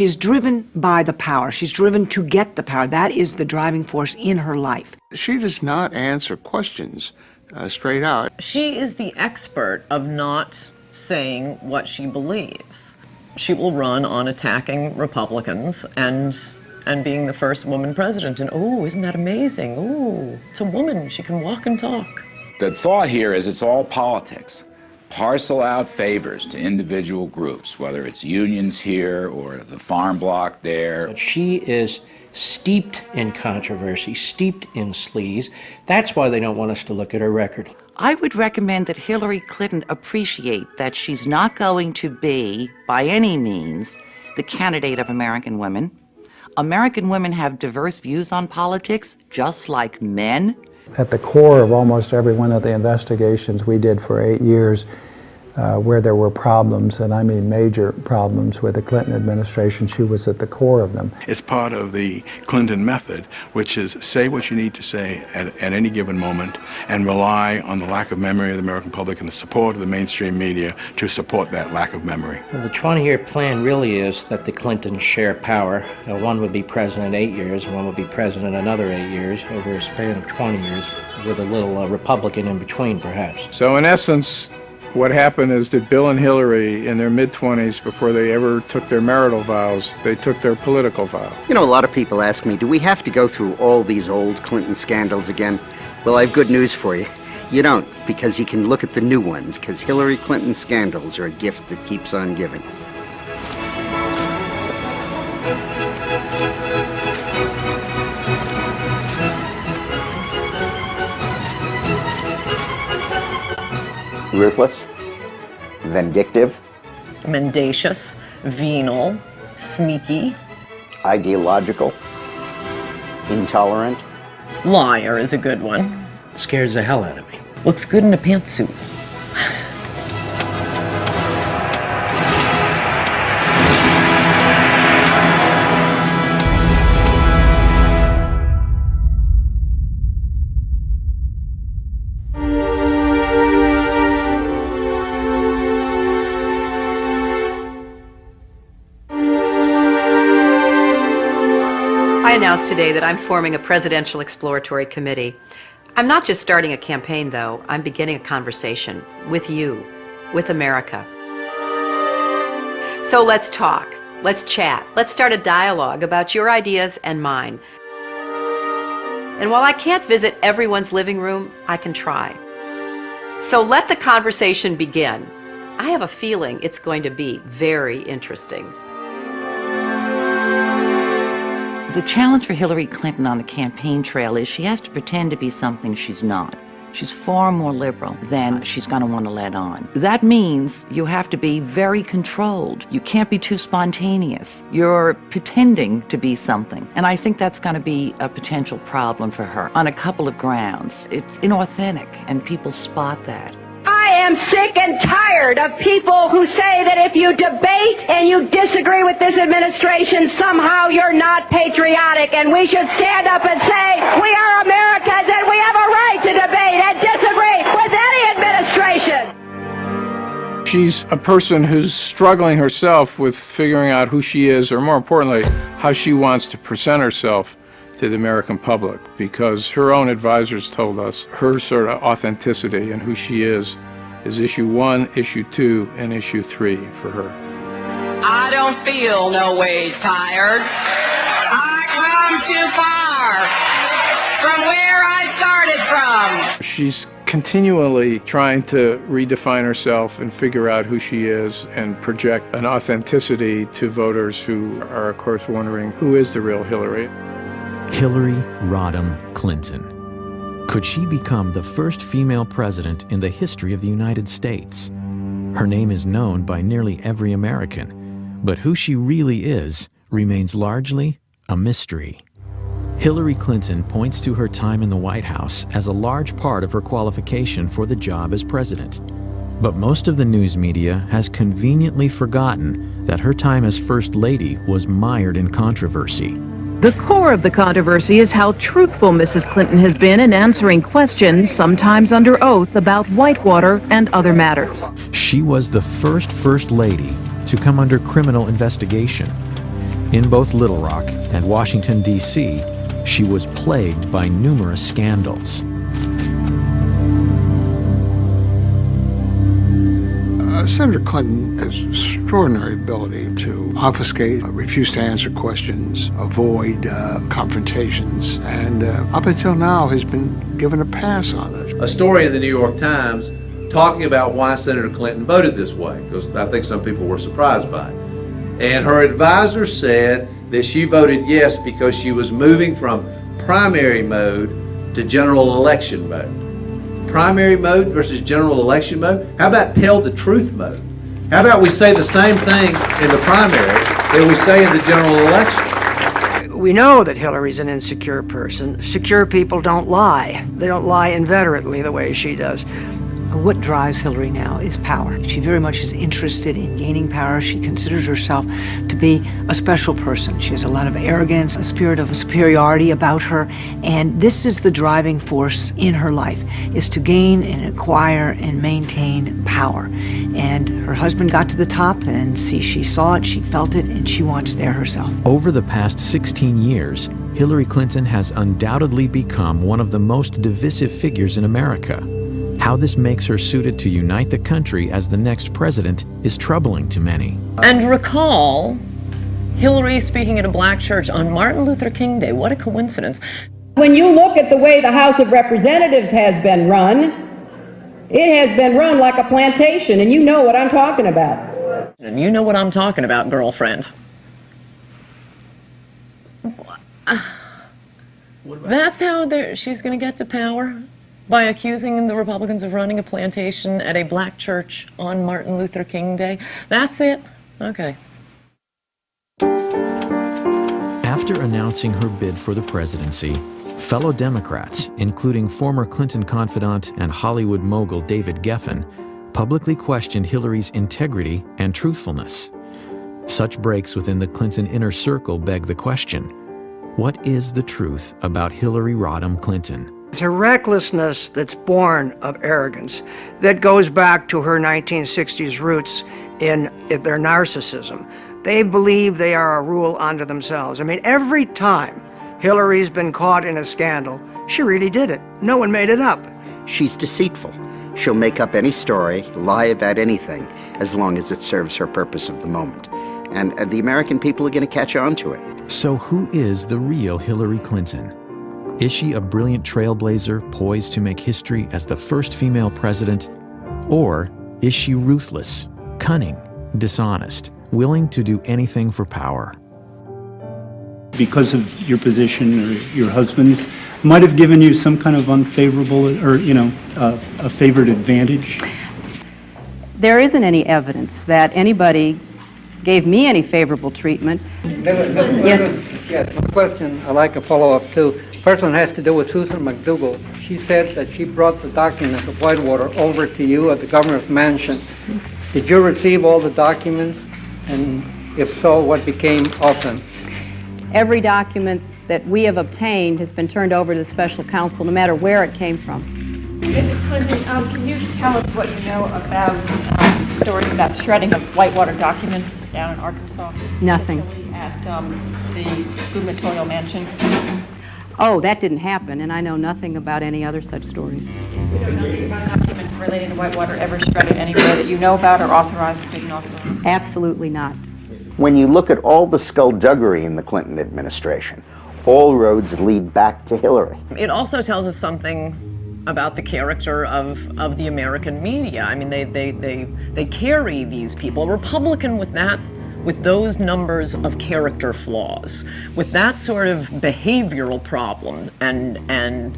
She's driven by the power. She's driven to get the power. That is the driving force in her life. She does not answer questions straight out. She is the expert of not saying what she believes. She will run on attacking Republicans and being the first woman president. And oh, isn't that amazing? Oh, it's a woman. She can walk and talk. The thought here is it's all politics. Parcel out favors to individual groups, whether it's unions here or the farm bloc there. But she is steeped in controversy, steeped in sleaze. That's why they don't want us to look at her record. I would recommend that Hillary Clinton appreciate that she's not going to be, by any means, the candidate of American women. American women have diverse views on politics, just like men. At the core of almost every one of the investigations we did for 8 years, where there were problems, and I mean major problems with the Clinton administration, she was at the core of them. It's part of the Clinton method, which is say what you need to say at any given moment and rely on the lack of memory of the American public and the support of the mainstream media to support that lack of memory. Well, the 20-year plan really is that the Clintons share power. One would be president 8 years, and one would be president another 8 years, over a span of 20 years, with a little Republican in between, perhaps. So in essence, what happened is that Bill and Hillary, in their mid-20s, before they ever took their marital vows, they took their political vow. You know, a lot of people ask me, do we have to go through all these old Clinton scandals again? Well, I have good news for you. You don't, because you can look at the new ones, because Hillary Clinton scandals are a gift that keeps on giving. Ruthless, vindictive, Mendacious, venal, sneaky. Ideological, intolerant. Liar is a good one. Scares the hell out of me. Looks good in a pantsuit. I announced today that I'm forming a presidential exploratory committee. I'm not just starting a campaign, though. I'm beginning a conversation with you, with America. So let's talk, let's chat, let's start a dialogue about your ideas and mine. And while I can't visit everyone's living room, I can try. So let the conversation begin. I have a feeling it's going to be very interesting. The challenge for Hillary Clinton on the campaign trail is she has to pretend to be something she's not. She's far more liberal than she's going to want to let on. That means you have to be very controlled. You can't be too spontaneous. You're pretending to be something. And I think that's going to be a potential problem for her on a couple of grounds. It's inauthentic, and people spot that. I am sick and tired of people who say that if you debate and you disagree with this administration, somehow you're not patriotic, and we should stand up and say, we are Americans and we have a right to debate and disagree with any administration. She's a person who's struggling herself with figuring out who she is, or more importantly, how she wants to present herself to the American public, because her own advisors told us her sort of authenticity and who she is issue 1, issue 2, and issue 3 for her. I don't feel no ways tired. I come too far from where I started from. She's continually trying to redefine herself and figure out who she is and project an authenticity to voters who are, of course, wondering who is the real Hillary. Hillary Rodham Clinton. Could she become the first female president in the history of the United States? Her name is known by nearly every American, but who she really is remains largely a mystery. Hillary Clinton points to her time in the White House as a large part of her qualification for the job as president. But most of the news media has conveniently forgotten that her time as First Lady was mired in controversy. The core of the controversy is how truthful Mrs. Clinton has been in answering questions, sometimes under oath, about Whitewater and other matters. She was the first First Lady to come under criminal investigation. In both Little Rock and Washington, D.C., she was plagued by numerous scandals. Senator Clinton has extraordinary ability to obfuscate, refuse to answer questions, avoid confrontations, and up until now has been given a pass on it. A story in the New York Times talking about why Senator Clinton voted this way, because I think some people were surprised by it. And her advisor said that she voted yes because she was moving from primary mode to general election mode. Primary mode versus general election mode? How about tell the truth mode? How about we say the same thing in the primary that we say in the general election? We know that Hillary's an insecure person. Secure people don't lie. They don't lie inveterately the way she does. What drives Hillary now is power. She very much is interested in gaining power. She considers herself to be a special person. She has a lot of arrogance, a spirit of superiority about her, and this is the driving force in her life, is to gain and acquire and maintain power. And her husband got to the top, and she saw it, she felt it, and she wants there herself. Over the past 16 years, Hillary Clinton has undoubtedly become one of the most divisive figures in America. How this makes her suited to unite the country as the next president is troubling to many. And recall Hillary speaking at a black church on Martin Luther King Day. What a coincidence. When you look at the way the House of Representatives has been run, it has been run like a plantation, and you know what I'm talking about. And you know what I'm talking about, girlfriend. That's how she's going to get to power? By accusing the Republicans of running a plantation at a black church on Martin Luther King Day? That's it? Okay. After announcing her bid for the presidency, fellow Democrats, including former Clinton confidant and Hollywood mogul David Geffen, publicly questioned Hillary's integrity and truthfulness. Such breaks within the Clinton inner circle beg the question: what is the truth about Hillary Rodham Clinton? It's a recklessness that's born of arrogance that goes back to her 1960s roots in their narcissism. They believe they are a rule unto themselves. I mean, every time Hillary's been caught in a scandal, she really did it. No one made it up. She's deceitful. She'll make up any story, lie about anything, as long as it serves her purpose of the moment. And the American people are going to catch on to it. So who is the real Hillary Clinton? Is she a brilliant trailblazer poised to make history as the first female president? Or is she ruthless, cunning, dishonest, willing to do anything for power? Because of your position or your husband's, might have given you some kind of unfavorable or, a favored advantage? There isn't any evidence that anybody gave me any favorable treatment. Yes, my question, I'd like a follow-up too. First one has to do with Susan McDougal. She said that she brought the documents of Whitewater over to you at the governor's mansion. Did you receive all the documents? And if so, what became of them? Every document that we have obtained has been turned over to the special counsel, no matter where it came from. Mrs. Clinton, can you tell us what you know about stories about shredding of Whitewater documents down in Arkansas? Nothing. At the gubernatorial mansion? Oh, that didn't happen, and I know nothing about any other such stories. You know nothing about documents relating to Whitewater ever shredded anywhere that you know about or authorized or didn't authorize? Absolutely not. When you look at all the skullduggery in the Clinton administration, all roads lead back to Hillary. It also tells us something about the character of the American media. I mean, they carry these people. A Republican with those numbers of character flaws, with that sort of behavioral problem and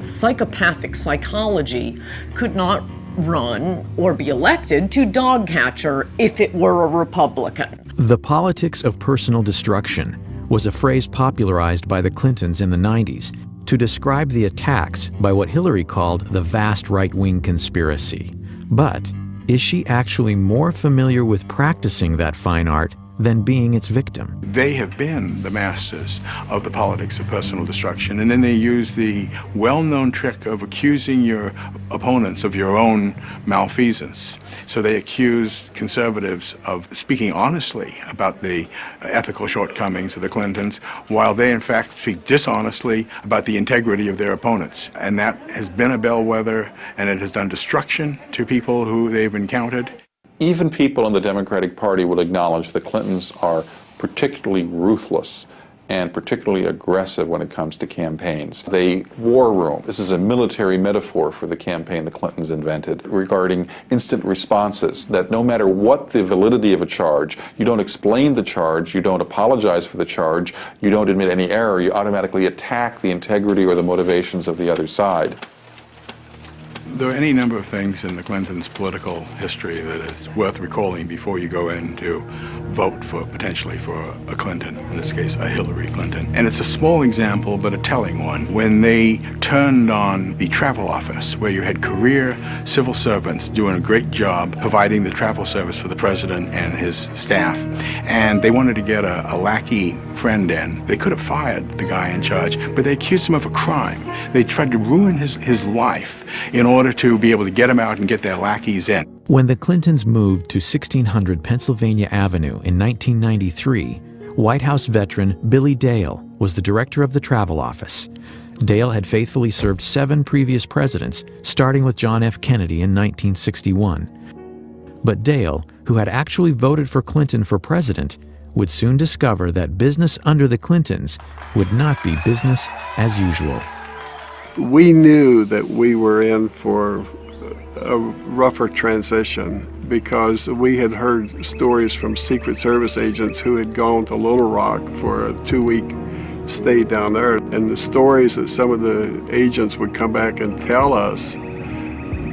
psychopathic psychology, could not run or be elected to dog catcher if it were a Republican. The politics of personal destruction was a phrase popularized by the Clintons in the 90s to describe the attacks by what Hillary called the vast right-wing conspiracy. But is she actually more familiar with practicing that fine art than being its victim. They have been the masters of the politics of personal destruction, and then they use the well-known trick of accusing your opponents of your own malfeasance. So they accuse conservatives of speaking honestly about the ethical shortcomings of the Clintons, while they in fact speak dishonestly about the integrity of their opponents. And that has been a bellwether, and it has done destruction to people who they've encountered. Even people in the Democratic Party will acknowledge the Clintons are particularly ruthless and particularly aggressive when it comes to campaigns. They war room. This is a military metaphor for the campaign the Clintons invented regarding instant responses, that no matter what the validity of a charge, you don't explain the charge, you don't apologize for the charge, you don't admit any error, you automatically attack the integrity or the motivations of the other side. There are any number of things in the Clintons' political history that is worth recalling before you go in to vote potentially for a Clinton, in this case a Hillary Clinton. And it's a small example, but a telling one. When they turned on the travel office, where you had career civil servants doing a great job providing the travel service for the president and his staff, and they wanted to get a lackey friend in, they could have fired the guy in charge, but they accused him of a crime. They tried to ruin his life in order to be able to get him out and get their lackeys in. When the Clintons moved to 1600 Pennsylvania Avenue in 1993, White House veteran Billy Dale was the director of the travel office. Dale had faithfully served 7 previous presidents, starting with John F. Kennedy in 1961. But Dale, who had actually voted for Clinton for president, would soon discover that business under the Clintons would not be business as usual. We knew that we were in for a rougher transition because we had heard stories from Secret Service agents who had gone to Little Rock for a 2-week stay down there. And the stories that some of the agents would come back and tell us,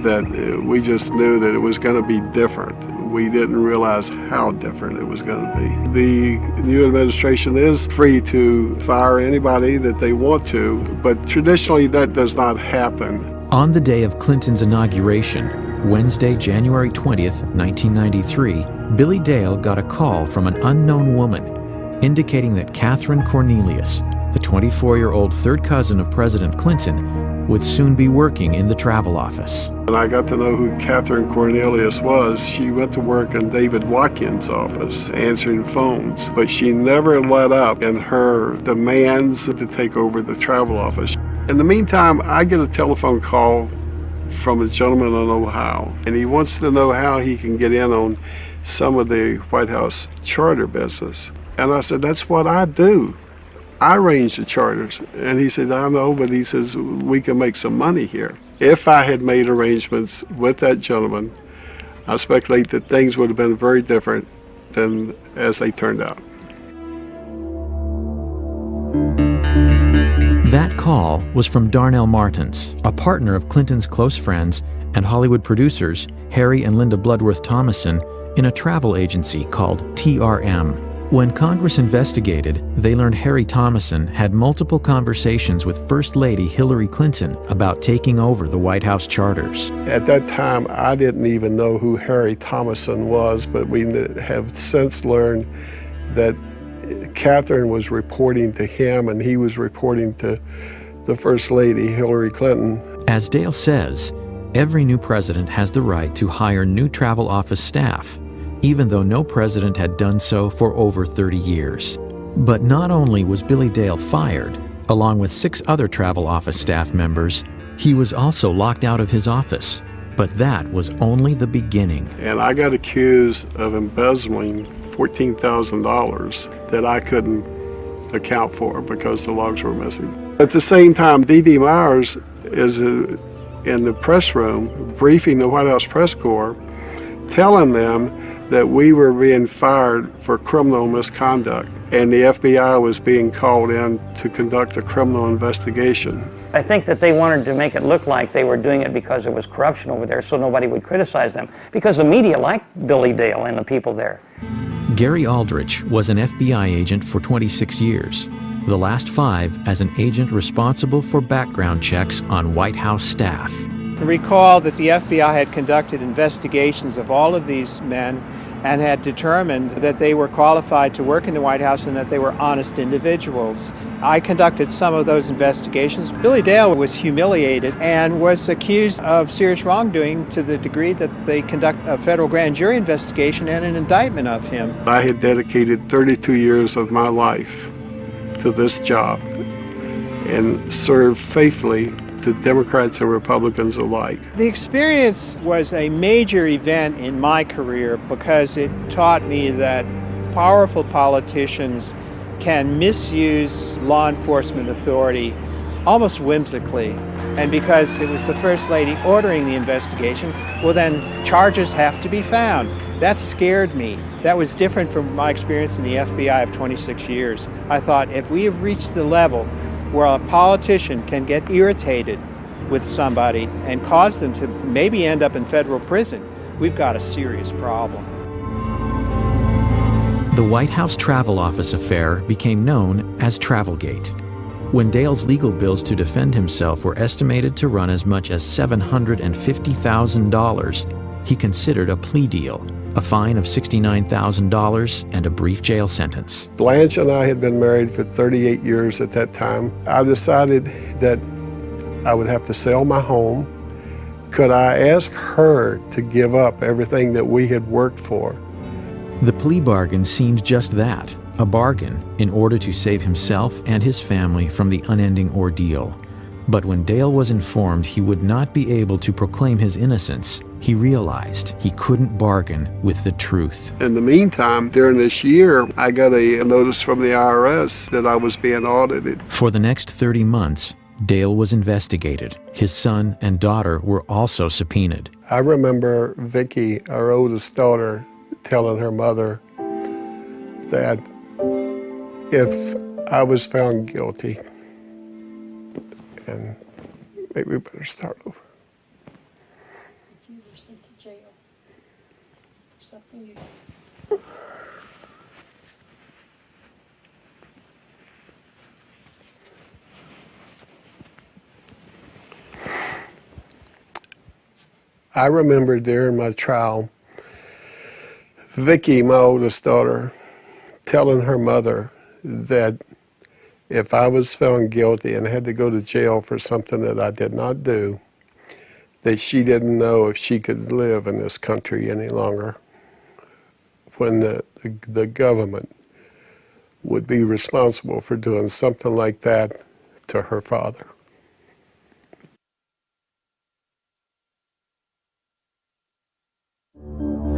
that we just knew that it was going to be different. We didn't realize how different it was going to be. The new administration is free to fire anybody that they want to, but traditionally that does not happen. On the day of Clinton's inauguration, Wednesday, January 20th, 1993, Billy Dale got a call from an unknown woman indicating that Catherine Cornelius, the 24-year-old third cousin of President Clinton, would soon be working in the travel office. And I got to know who Catherine Cornelius was. She went to work in David Watkins' office, answering phones, but she never let up in her demands to take over the travel office. In the meantime, I get a telephone call from a gentleman in Ohio, and he wants to know how he can get in on some of the White House charter business. And I said, that's what I do. I arrange the charters. And he said, I know, but he says, we can make some money here. If I had made arrangements with that gentleman, I speculate that things would have been very different than as they turned out. That call was from Darnell Martins, a partner of Clinton's close friends and Hollywood producers Harry and Linda Bloodworth Thomason in a travel agency called TRM. When Congress investigated, they learned Harry Thomason had multiple conversations with First Lady Hillary Clinton about taking over the White House charters. At that time, I didn't even know who Harry Thomason was, but we have since learned that Catherine was reporting to him and he was reporting to the First Lady Hillary Clinton. As Dale says, every new president has the right to hire new travel office staff, even though no president had done so for over 30 years. But not only was Billy Dale fired, along with 6 other travel office staff members, he was also locked out of his office. But that was only the beginning. And I got accused of embezzling $14,000 that I couldn't account for because the logs were missing. At the same time, D.D. Myers is in the press room briefing the White House press corps, telling them that we were being fired for criminal misconduct and the FBI was being called in to conduct a criminal investigation. I think that they wanted to make it look like they were doing it because there was corruption over there so nobody would criticize them, because the media liked Billy Dale and the people there. Gary Aldrich was an FBI agent for 26 years, the last 5 as an agent responsible for background checks on White House staff. Recall that the FBI had conducted investigations of all of these men and had determined that they were qualified to work in the White House and that they were honest individuals. I conducted some of those investigations. Billy Dale was humiliated and was accused of serious wrongdoing to the degree that they conduct a federal grand jury investigation and an indictment of him. I had dedicated 32 years of my life to this job and served faithfully to Democrats and Republicans alike. The experience was a major event in my career because it taught me that powerful politicians can misuse law enforcement authority almost whimsically. And because it was the First Lady ordering the investigation, well then charges have to be found. That scared me. That was different from my experience in the FBI of 26 years. I thought if we have reached the level where a politician can get irritated with somebody and cause them to maybe end up in federal prison, we've got a serious problem. The White House Travel Office affair became known as Travelgate. When Dale's legal bills to defend himself were estimated to run as much as $750,000, he considered a plea deal, a fine of $69,000, and a brief jail sentence. Blanche and I had been married for 38 years at that time. I decided that I would have to sell my home. Could I ask her to give up everything that we had worked for? The plea bargain seemed just that, a bargain in order to save himself and his family from the unending ordeal. But when Dale was informed he would not be able to proclaim his innocence, he realized he couldn't bargain with the truth. In the meantime, during this year, I got a notice from the IRS that I was being audited. For the next 30 months, Dale was investigated. His son and daughter were also subpoenaed. I remember Vicki, our oldest daughter, telling her mother that if I was found guilty, and maybe we better start over. You were sent to jail for something you... I remember during my trial, Vicki, my oldest daughter, telling her mother that if I was found guilty and had to go to jail for something that I did not do, that she didn't know if she could live in this country any longer, when the government would be responsible for doing something like that to her father.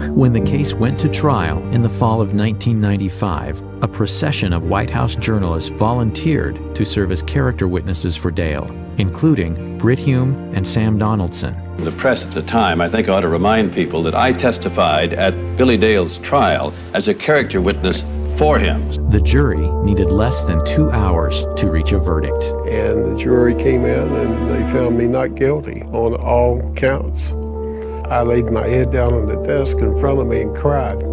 When the case went to trial in the fall of 1995, a procession of White House journalists volunteered to serve as character witnesses for Dale, including Brit Hume and Sam Donaldson. The press at the time, I think, ought to remind people that I testified at Billy Dale's trial as a character witness for him. The jury needed less than 2 hours to reach a verdict. And the jury came in and they found me not guilty on all counts. I laid my head down on the desk in front of me and cried.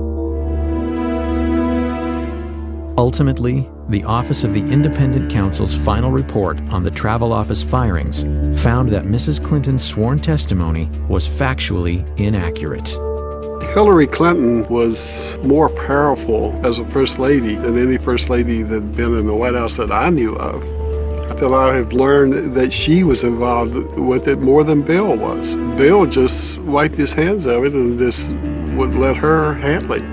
Ultimately, the Office of the Independent Counsel's final report on the Travel Office firings found that Mrs. Clinton's sworn testimony was factually inaccurate. Hillary Clinton was more powerful as a first lady than any first lady that had been in the White House that I knew of. Until I have learned that she was involved with it more than Bill was. Bill just wiped his hands of it and just would let her handle it.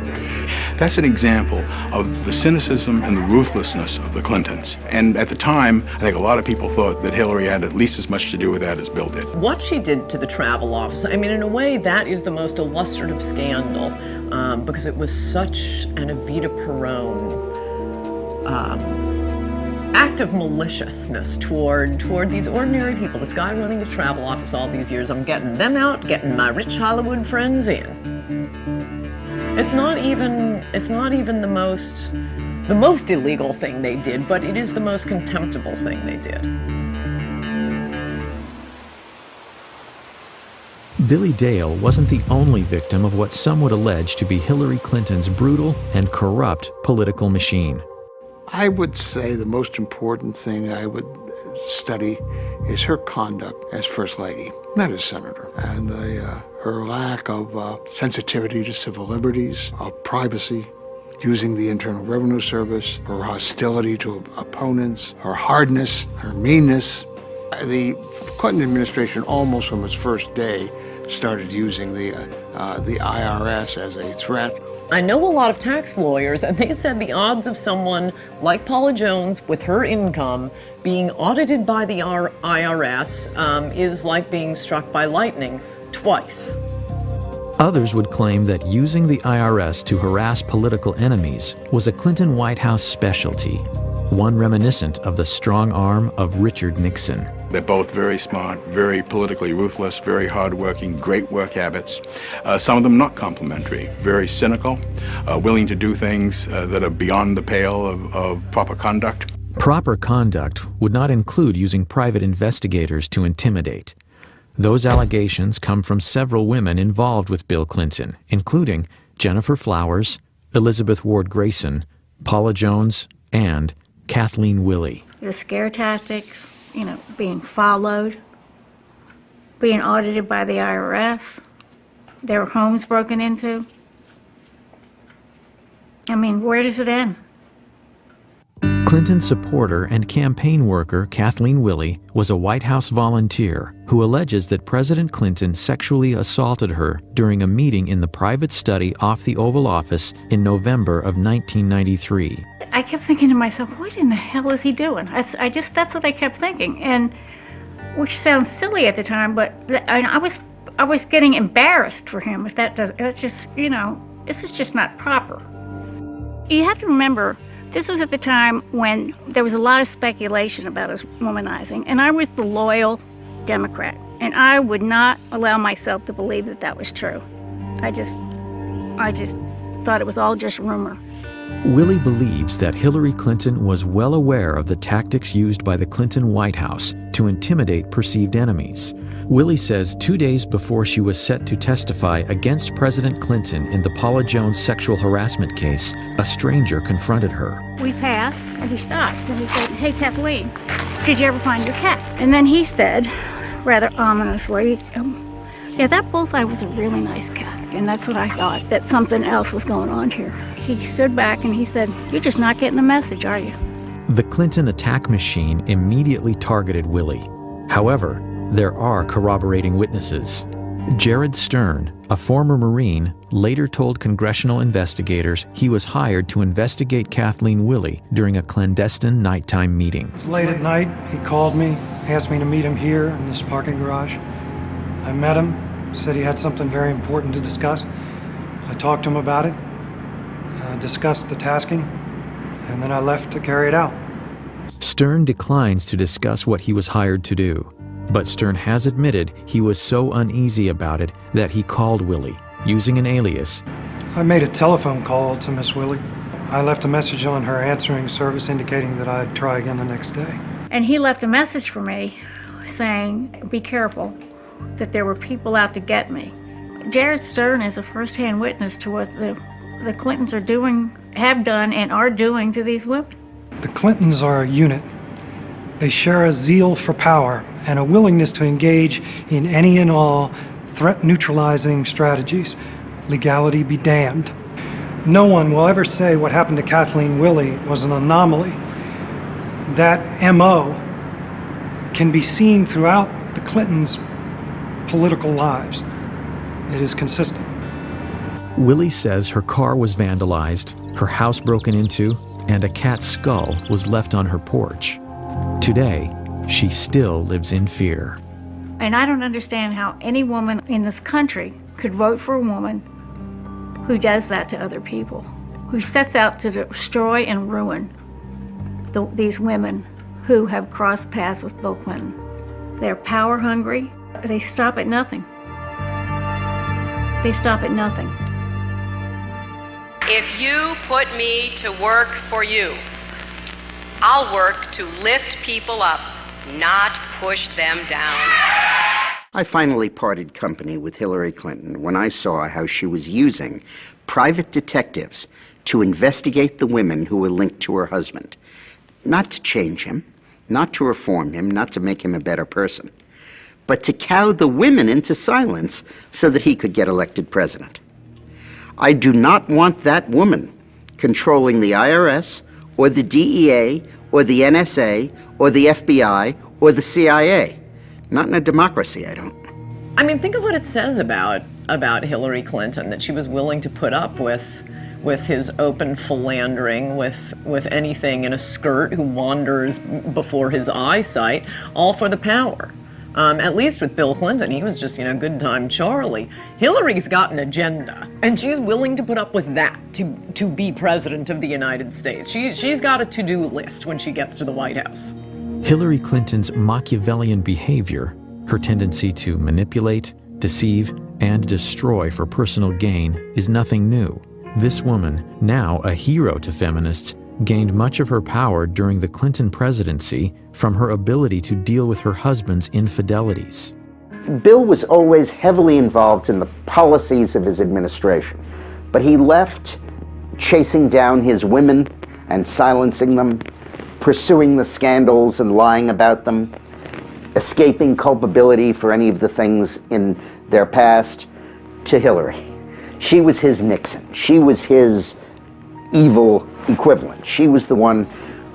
That's an example of the cynicism and the ruthlessness of the Clintons. And at the time, I think a lot of people thought that Hillary had at least as much to do with that as Bill did. What she did to the travel office, I mean, in a way, that is the most illustrative scandal because it was such an Evita Peron act of maliciousness toward these ordinary people. This guy running the travel office all these years, I'm getting them out, getting my rich Hollywood friends in. It's not even the most illegal thing they did, but it is the most contemptible thing they did. Billy Dale wasn't the only victim of what some would allege to be Hillary Clinton's brutal and corrupt political machine. I would say the most important thing I would study is her conduct as First Lady, not as Senator, and her lack of sensitivity to civil liberties, of privacy, using the Internal Revenue Service, her hostility to opponents, her hardness, her meanness. The Clinton administration, almost from its first day, started using the IRS as a threat. I know a lot of tax lawyers, and they said the odds of someone like Paula Jones with her income being audited by the IRS is like being struck by lightning twice. Others would claim that using the IRS to harass political enemies was a Clinton White House specialty, one reminiscent of the strong arm of Richard Nixon. They're both very smart, very politically ruthless, very hardworking, great work habits. Some of them not complimentary, very cynical, willing to do things that are beyond the pale of proper conduct. Proper conduct would not include using private investigators to intimidate. Those allegations come from several women involved with Bill Clinton, including Jennifer Flowers, Elizabeth Ward Grayson, Paula Jones, and Kathleen Willey. The scare tactics, being followed, being audited by the IRS, their homes broken into. I mean, where does it end? Clinton supporter and campaign worker Kathleen Willey was a White House volunteer who alleges that President Clinton sexually assaulted her during a meeting in the private study off the Oval Office in November of 1993. I kept thinking to myself, what in the hell is he doing? That's what I kept thinking, and which sounds silly at the time, but I was getting embarrassed for him. If that's just, this is just not proper. You have to remember, this was at the time when there was a lot of speculation about his womanizing, and I was the loyal Democrat, and I would not allow myself to believe that that was true. I just thought it was all just rumor. Willey believes that Hillary Clinton was well aware of the tactics used by the Clinton White House to intimidate perceived enemies. Willey says 2 days before she was set to testify against President Clinton in the Paula Jones sexual harassment case, a stranger confronted her. We passed, and he stopped, and he said, "Hey, Kathleen, did you ever find your cat?" And then he said, rather ominously, yeah, that bullseye was a really nice cat. And that's what I thought, that something else was going on here. He stood back and he said, "You're just not getting the message, are you?" The Clinton attack machine immediately targeted Willey. However, there are corroborating witnesses. Jared Stern, a former Marine, later told congressional investigators he was hired to investigate Kathleen Willey during a clandestine nighttime meeting. It was late at night. He called me, asked me to meet him here in this parking garage. I met him, said he had something very important to discuss. I talked to him about it, discussed the tasking, and then I left to carry it out. Stern declines to discuss what he was hired to do, but Stern has admitted he was so uneasy about it that he called Willey, using an alias. I made a telephone call to Miss Willey. I left a message on her answering service indicating that I'd try again the next day. And he left a message for me saying, "Be careful, that there were people out to get me." Jared Stern is a first-hand witness to what the Clintons are doing, have done, and are doing to these women. The Clintons are a unit. They share a zeal for power and a willingness to engage in any and all threat-neutralizing strategies. Legality be damned. No one will ever say what happened to Kathleen Willey was an anomaly. That MO can be seen throughout the Clintons' political lives. It is consistent. Willey says her car was vandalized, her house broken into, and a cat's skull was left on her porch. Today, she still lives in fear. And I don't understand how any woman in this country could vote for a woman who does that to other people, who sets out to destroy and ruin these women who have crossed paths with Bill Clinton. They're power hungry. They stop at nothing. They stop at nothing. If you put me to work for you, I'll work to lift people up, not push them down. I finally parted company with Hillary Clinton when I saw how she was using private detectives to investigate the women who were linked to her husband. Not to change him, not to reform him, not to make him a better person, but to cow the women into silence so that he could get elected president. I do not want that woman controlling the IRS or the DEA or the NSA or the FBI or the CIA. Not in a democracy, I don't. I mean, think of what it says about Hillary Clinton, that she was willing to put up with his open philandering, with anything in a skirt who wanders before his eyesight, all for the power. At least with Bill Clinton, he was just, good time Charlie. Hillary's got an agenda, and she's willing to put up with that to be president of the United States. She's got a to-do list when she gets to the White House. Hillary Clinton's Machiavellian behavior, her tendency to manipulate, deceive, and destroy for personal gain, is nothing new. This woman, now a hero to feminists, gained much of her power during the Clinton presidency from her ability to deal with her husband's infidelities. Bill was always heavily involved in the policies of his administration, but he left chasing down his women and silencing them, pursuing the scandals and lying about them, escaping culpability for any of the things in their past, to Hillary. She was his Nixon. She was his evil equivalent. She was the one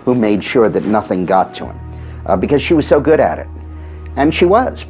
who made sure that nothing got to him, because she was so good at it. And she was.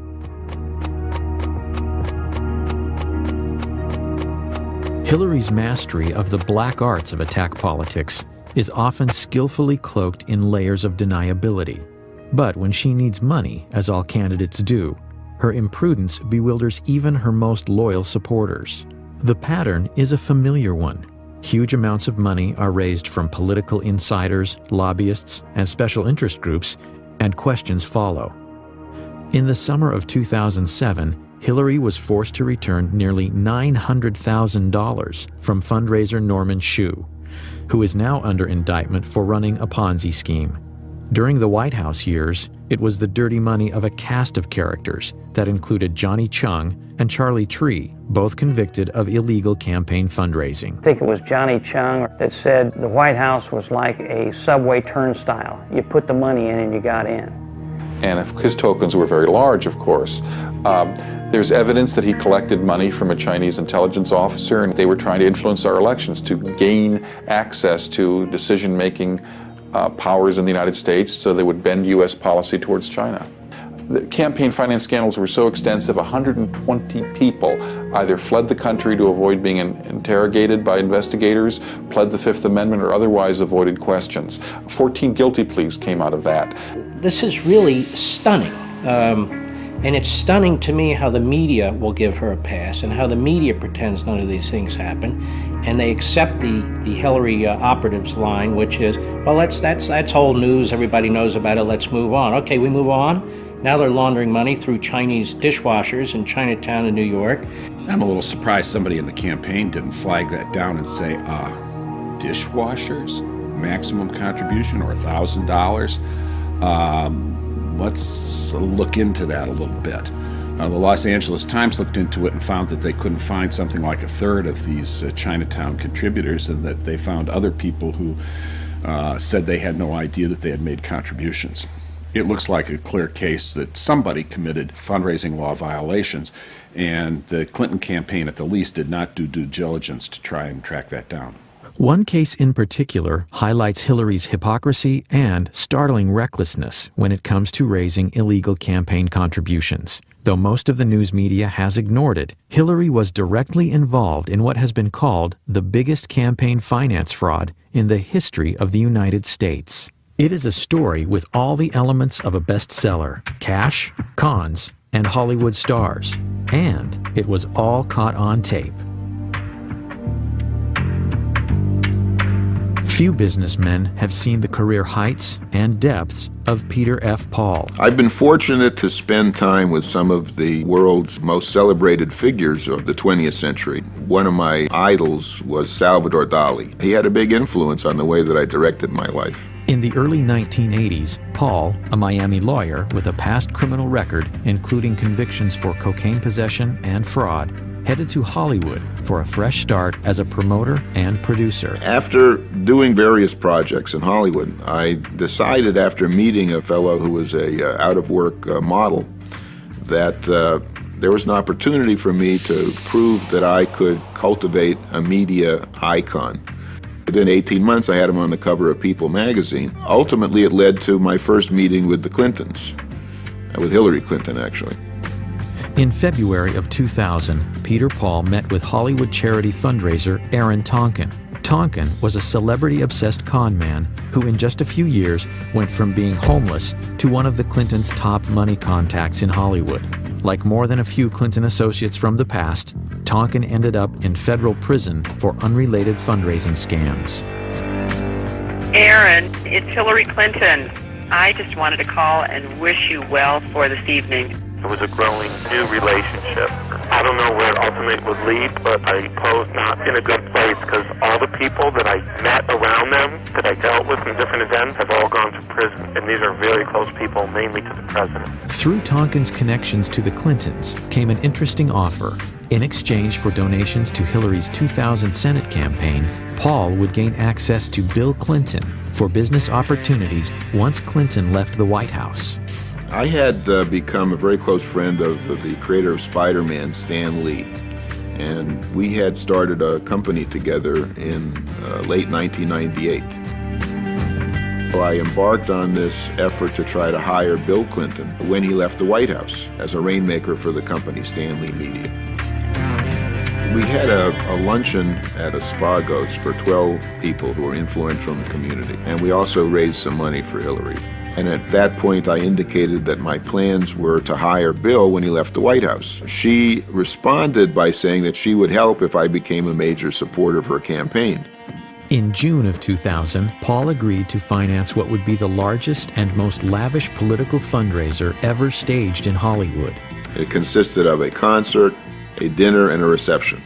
Hillary's mastery of the black arts of attack politics is often skillfully cloaked in layers of deniability. But when she needs money, as all candidates do, her imprudence bewilders even her most loyal supporters. The pattern is a familiar one. Huge amounts of money are raised from political insiders, lobbyists, and special interest groups, and questions follow. In the summer of 2007, Hillary was forced to return nearly $900,000 from fundraiser Norman Shue, who is now under indictment for running a Ponzi scheme. During the White House years, it was the dirty money of a cast of characters that included Johnny Chung and Charlie Tree, both convicted of illegal campaign fundraising. I think it was Johnny Chung that said the White House was like a subway turnstile. You put the money in and you got in. And if his tokens were very large, of course. There's evidence that he collected money from a Chinese intelligence officer, and they were trying to influence our elections to gain access to decision-making powers in the United States so they would bend U.S. policy towards China. The campaign finance scandals were so extensive, 120 people either fled the country to avoid being interrogated by investigators, pled the Fifth Amendment, or otherwise avoided questions. 14 guilty pleas came out of that. This is really stunning. And it's stunning to me how the media will give her a pass and how the media pretends none of these things happen. And they accept the Hillary operatives line, which is, well, that's old news. Everybody knows about it. Let's move on. Okay, we move on. Now they're laundering money through Chinese dishwashers in Chinatown in New York. I'm a little surprised somebody in the campaign didn't flag that down and say, dishwashers, maximum contribution, or $1,000. Let's look into that a little bit. The Los Angeles Times looked into it and found that they couldn't find something like a third of these Chinatown contributors, and that they found other people who said they had no idea that they had made contributions. It looks like a clear case that somebody committed fundraising law violations, and the Clinton campaign at the least did not do due diligence to try and track that down. One case in particular highlights Hillary's hypocrisy and startling recklessness when it comes to raising illegal campaign contributions. Though most of the news media has ignored it, Hillary was directly involved in what has been called the biggest campaign finance fraud in the history of the United States. It is a story with all the elements of a bestseller: cash, cons, and Hollywood stars. And it was all caught on tape. Few businessmen have seen the career heights and depths of Peter F. Paul. I've been fortunate to spend time with some of the world's most celebrated figures of the 20th century. One of my idols was Salvador Dali. He had a big influence on the way that I directed my life. In the early 1980s, Paul, a Miami lawyer with a past criminal record, including convictions for cocaine possession and fraud, headed to Hollywood for a fresh start as a promoter and producer. After doing various projects in Hollywood, I decided after meeting a fellow who was a out-of-work model that there was an opportunity for me to prove that I could cultivate a media icon. Within 18 months, I had him on the cover of People magazine. Ultimately, it led to my first meeting with the Clintons, with Hillary Clinton, actually. In February of 2000, Peter Paul met with Hollywood charity fundraiser Aaron Tonkin. Tonkin was a celebrity-obsessed con man who in just a few years went from being homeless to one of the Clintons' top money contacts in Hollywood. Like more than a few Clinton associates from the past, Tonkin ended up in federal prison for unrelated fundraising scams. Aaron, it's Hillary Clinton. I just wanted to call and wish you well for this evening. It was a growing new relationship. I don't know where it ultimately would lead, but I suppose not in a good place because all the people that I met around them, that I dealt with in different events, have all gone to prison. And these are very close people, mainly to the president. Through Tonkin's connections to the Clintons came an interesting offer. In exchange for donations to Hillary's 2000 Senate campaign, Paul would gain access to Bill Clinton for business opportunities once Clinton left the White House. I had become a very close friend of the creator of Spider-Man, Stan Lee, and we had started a company together in late 1998. So I embarked on this effort to try to hire Bill Clinton when he left the White House as a rainmaker for the company Stan Lee Media. We had a luncheon at Aspargo's for 12 people who were influential in the community, and we also raised some money for Hillary. And at that point, I indicated that my plans were to hire Bill when he left the White House. She responded by saying that she would help if I became a major supporter of her campaign. In June of 2000, Paul agreed to finance what would be the largest and most lavish political fundraiser ever staged in Hollywood. It consisted of a concert, a dinner, and a reception.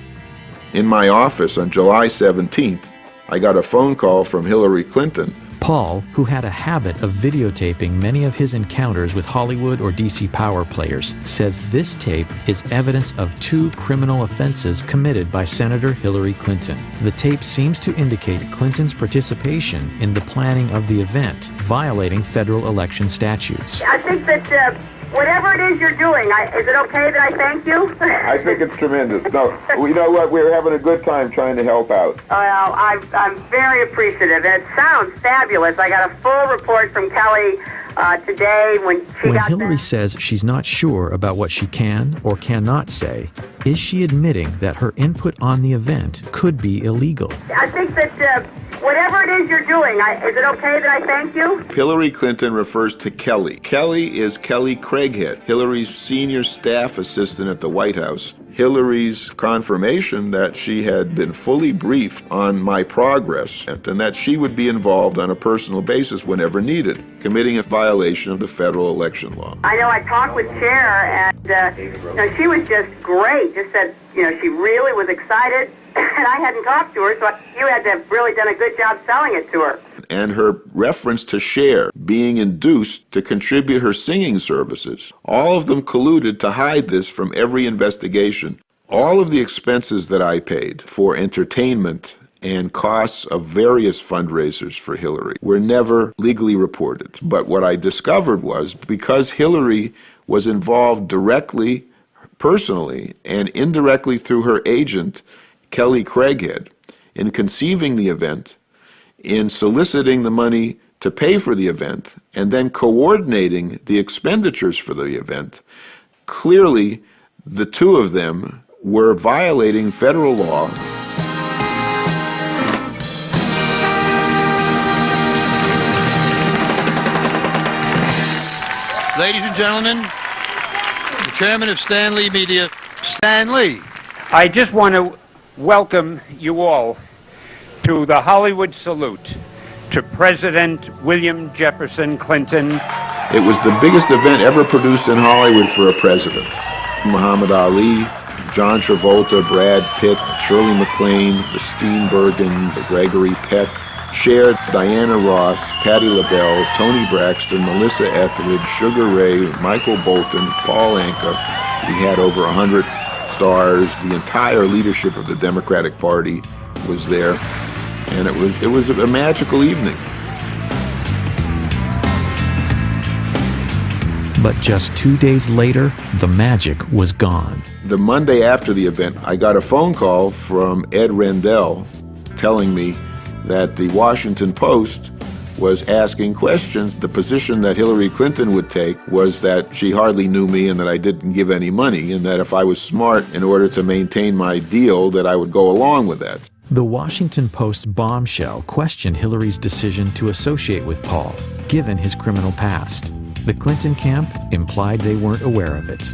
In my office on July 17th, I got a phone call from Hillary Clinton. Paul, who had a habit of videotaping many of his encounters with Hollywood or DC Power players, says this tape is evidence of 2 criminal offenses committed by Senator Hillary Clinton. The tape seems to indicate Clinton's participation in the planning of the event, violating federal election statutes. I think that whatever it is you're doing, is it okay that I thank you? I think it's tremendous. No, you know what? We're having a good time trying to help out. Well, I'm very appreciative. It sounds fabulous. I got a full report from Kelly today when Hillary says she's not sure about what she can or cannot say, is she admitting that her input on the event could be illegal? I think that whatever it is you're doing, is it okay that I thank you? Hillary Clinton refers to Kelly. Kelly is Kelly Craighead, Hillary's senior staff assistant at the White House. Hillary's confirmation that she had been fully briefed on my progress and that she would be involved on a personal basis whenever needed, committing a violation of the federal election law. I know I talked with Cher, and she was just great. Just said, she really was excited, and I hadn't talked to her, so you had to have really done a good job selling it to her. And her reference to Cher being induced to contribute her singing services, all of them colluded to hide this from every investigation. All of the expenses that I paid for entertainment and costs of various fundraisers for Hillary were never legally reported. But what I discovered was, because Hillary was involved directly, personally, and indirectly through her agent, Kelly Craighead, in conceiving the event, in soliciting the money to pay for the event, and then coordinating the expenditures for the event, clearly the two of them were violating federal law. Ladies and gentlemen, the chairman of Stan Lee Media, Stan Lee. I just want to welcome you all to the Hollywood salute to President William Jefferson Clinton. It was the biggest event ever produced in Hollywood for a president. Muhammad Ali, John Travolta, Brad Pitt, Shirley MacLaine, the Steenburgen, Gregory Peck, Cher, Diana Ross, Patti LaBelle, Toni Braxton, Melissa Etheridge, Sugar Ray, Michael Bolton, Paul Anka. We had over 100 stars. The entire leadership of the Democratic Party was there, and it was a magical evening. But just 2 days later, the magic was gone. The Monday after the event, I got a phone call from Ed Rendell telling me that the Washington Post was asking questions. The position that Hillary Clinton would take was that she hardly knew me and that I didn't give any money, and that if I was smart in order to maintain my deal, that I would go along with that. The Washington Post bombshell questioned Hillary's decision to associate with Paul, given his criminal past. The Clinton camp implied they weren't aware of it.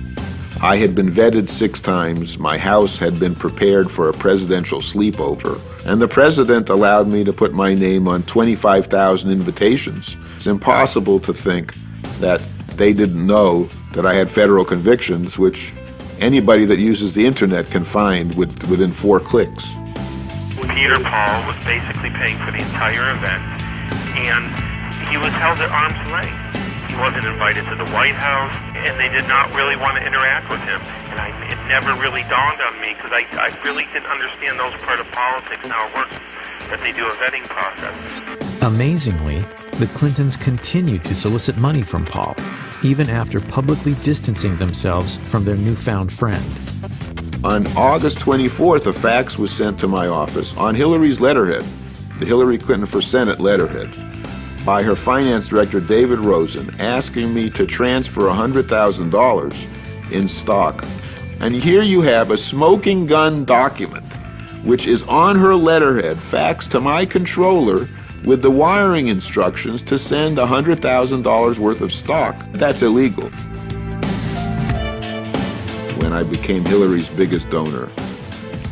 I had been vetted 6 times, my house had been prepared for a presidential sleepover, and the president allowed me to put my name on 25,000 invitations. It's impossible to think that they didn't know that I had federal convictions, which anybody that uses the internet can find within 4 clicks. Peter Paul was basically paying for the entire event, and he was held at arm's length. He wasn't invited to the White House, and they did not really want to interact with him. And it never really dawned on me, because I really didn't understand those part of politics, how it works, that they do a vetting process. Amazingly, the Clintons continued to solicit money from Paul, even after publicly distancing themselves from their newfound friend. On August 24th, a fax was sent to my office on Hillary's letterhead, the Hillary Clinton for Senate letterhead, by her finance director, David Rosen, asking me to transfer $100,000 in stock. And here you have a smoking gun document, which is on her letterhead, faxed to my controller with the wiring instructions to send $100,000 worth of stock. That's illegal. When I became Hillary's biggest donor,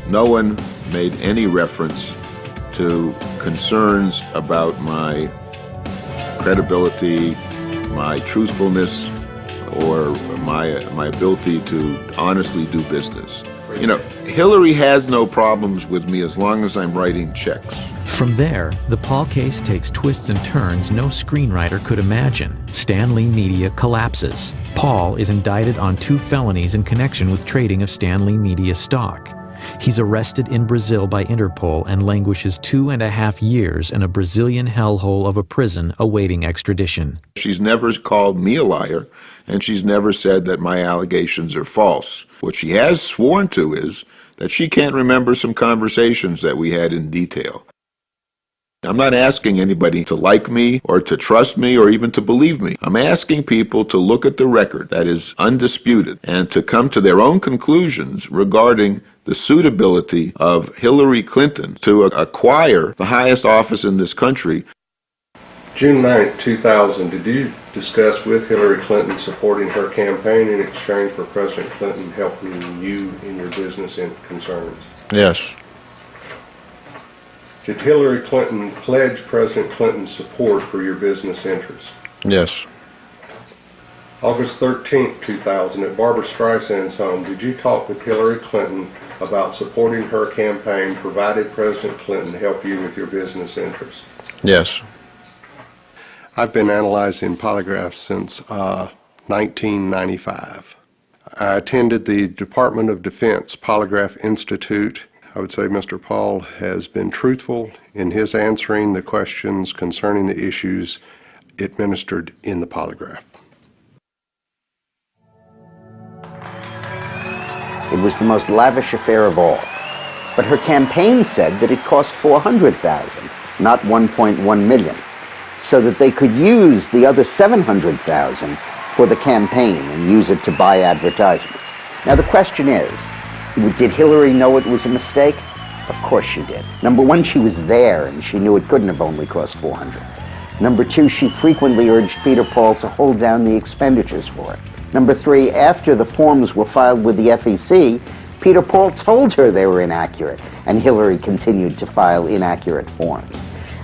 no one made any reference to concerns about my credibility, my truthfulness, or my ability to honestly do business. You know, Hillary has no problems with me as long as I'm writing checks. From there, the Paul case takes twists and turns no screenwriter could imagine. Stan Lee Media collapses. Paul is indicted on 2 felonies in connection with trading of Stan Lee Media stock. He's arrested in Brazil by Interpol and languishes 2.5 years in a Brazilian hellhole of a prison awaiting extradition. She's never called me a liar, and she's never said that my allegations are false. What she has sworn to is that she can't remember some conversations that we had in detail. I'm not asking anybody to like me or to trust me or even to believe me. I'm asking people to look at the record that is undisputed and to come to their own conclusions regarding the suitability of Hillary Clinton to acquire the highest office in this country. June 9, 2000, did you discuss with Hillary Clinton supporting her campaign in exchange for President Clinton helping you in your business concerns? Yes. Did Hillary Clinton pledge President Clinton's support for your business interests? Yes. August 13, 2000, at Barbra Streisand's home, did you talk with Hillary Clinton about supporting her campaign provided President Clinton help you with your business interests? Yes. I've been analyzing polygraphs since 1995. I attended the Department of Defense Polygraph Institute. I would say Mr. Paul has been truthful in his answering the questions concerning the issues administered in the polygraph. It was the most lavish affair of all. But her campaign said that it cost $400,000, not $1.1 million, so that they could use the other $700,000 for the campaign and use it to buy advertisements. Now the question is, did Hillary know it was a mistake? Of course she did. Number one, she was there and she knew it couldn't have only cost $400,000. Number two, she frequently urged Peter Paul to hold down the expenditures for it. Number three, after the forms were filed with the FEC, Peter Paul told her they were inaccurate, and Hillary continued to file inaccurate forms.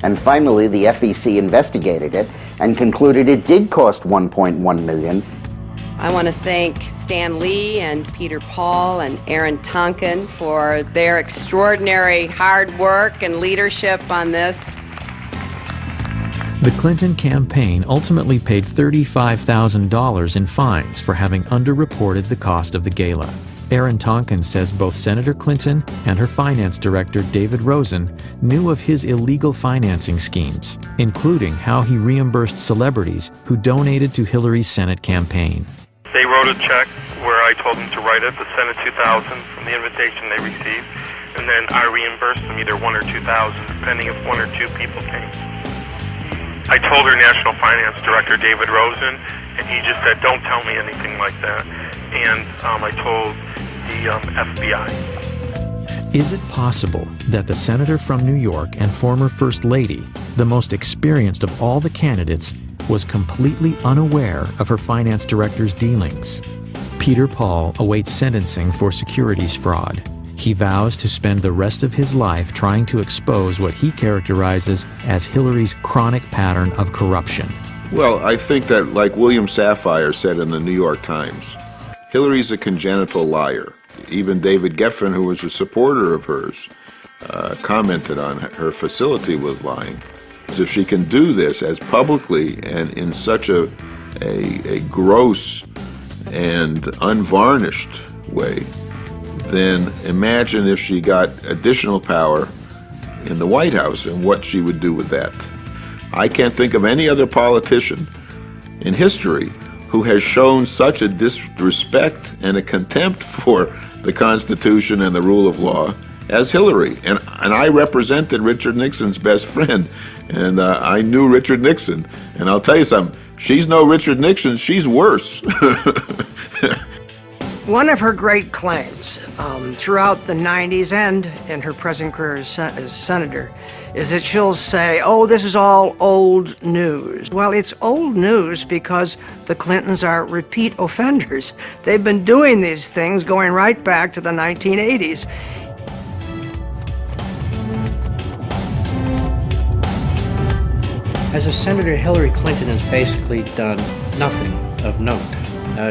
And finally, the FEC investigated it and concluded it did cost $1.1 million. I want to thank Stan Lee and Peter Paul and Aaron Tonkin for their extraordinary hard work and leadership on this. The Clinton campaign ultimately paid $35,000 in fines for having underreported the cost of the gala. Aaron Tonkin says both Senator Clinton and her finance director, David Rosen, knew of his illegal financing schemes, including how he reimbursed celebrities who donated to Hillary's Senate campaign. They wrote a check where I told them to write it, the Senate 2000 from the invitation they received, and then I reimbursed them either 1 or 2,000, depending if 1 or 2 people came. I told her National Finance Director, David Rosen, and he just said, don't tell me anything like that. And I told the FBI. Is it possible that the senator from New York and former First Lady, the most experienced of all the candidates, was completely unaware of her finance director's dealings? Peter Paul awaits sentencing for securities fraud. He vows to spend the rest of his life trying to expose what he characterizes as Hillary's chronic pattern of corruption. Well, I think that, like William Safire said in the New York Times, Hillary's a congenital liar. Even David Geffen, who was a supporter of hers, commented on her facility with lying. So if she can do this as publicly and in such a gross and unvarnished way, then imagine if she got additional power in the White House and what she would do with that. I can't think of any other politician in history who has shown such a disrespect and a contempt for the Constitution and the rule of law as Hillary. And I represented Richard Nixon's best friend, and I knew Richard Nixon. And I'll tell you something, she's no Richard Nixon, she's worse. One of her great claims throughout the 90s and in her present career as senator is that she'll say, oh, this is all old news. Well, it's old news because the Clintons are repeat offenders. They've been doing these things going right back to the 1980s. As a senator, Hillary Clinton has basically done nothing of note.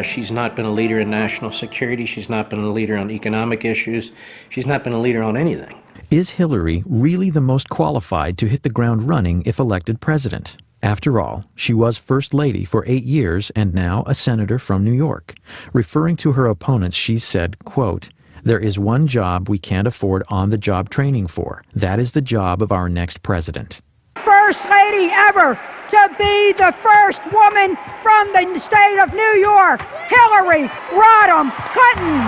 She's not been a leader in national security. She's not been a leader on economic issues. She's not been a leader on anything. Is Hillary really the most qualified to hit the ground running if elected president? After all, she was First Lady for 8 years and now a senator from New York. Referring to her opponents, she said, quote, "There is one job we can't afford on-the-job training for. That is the job of our next president." First Lady ever to be the first woman from the state of New York, Hillary Rodham Clinton.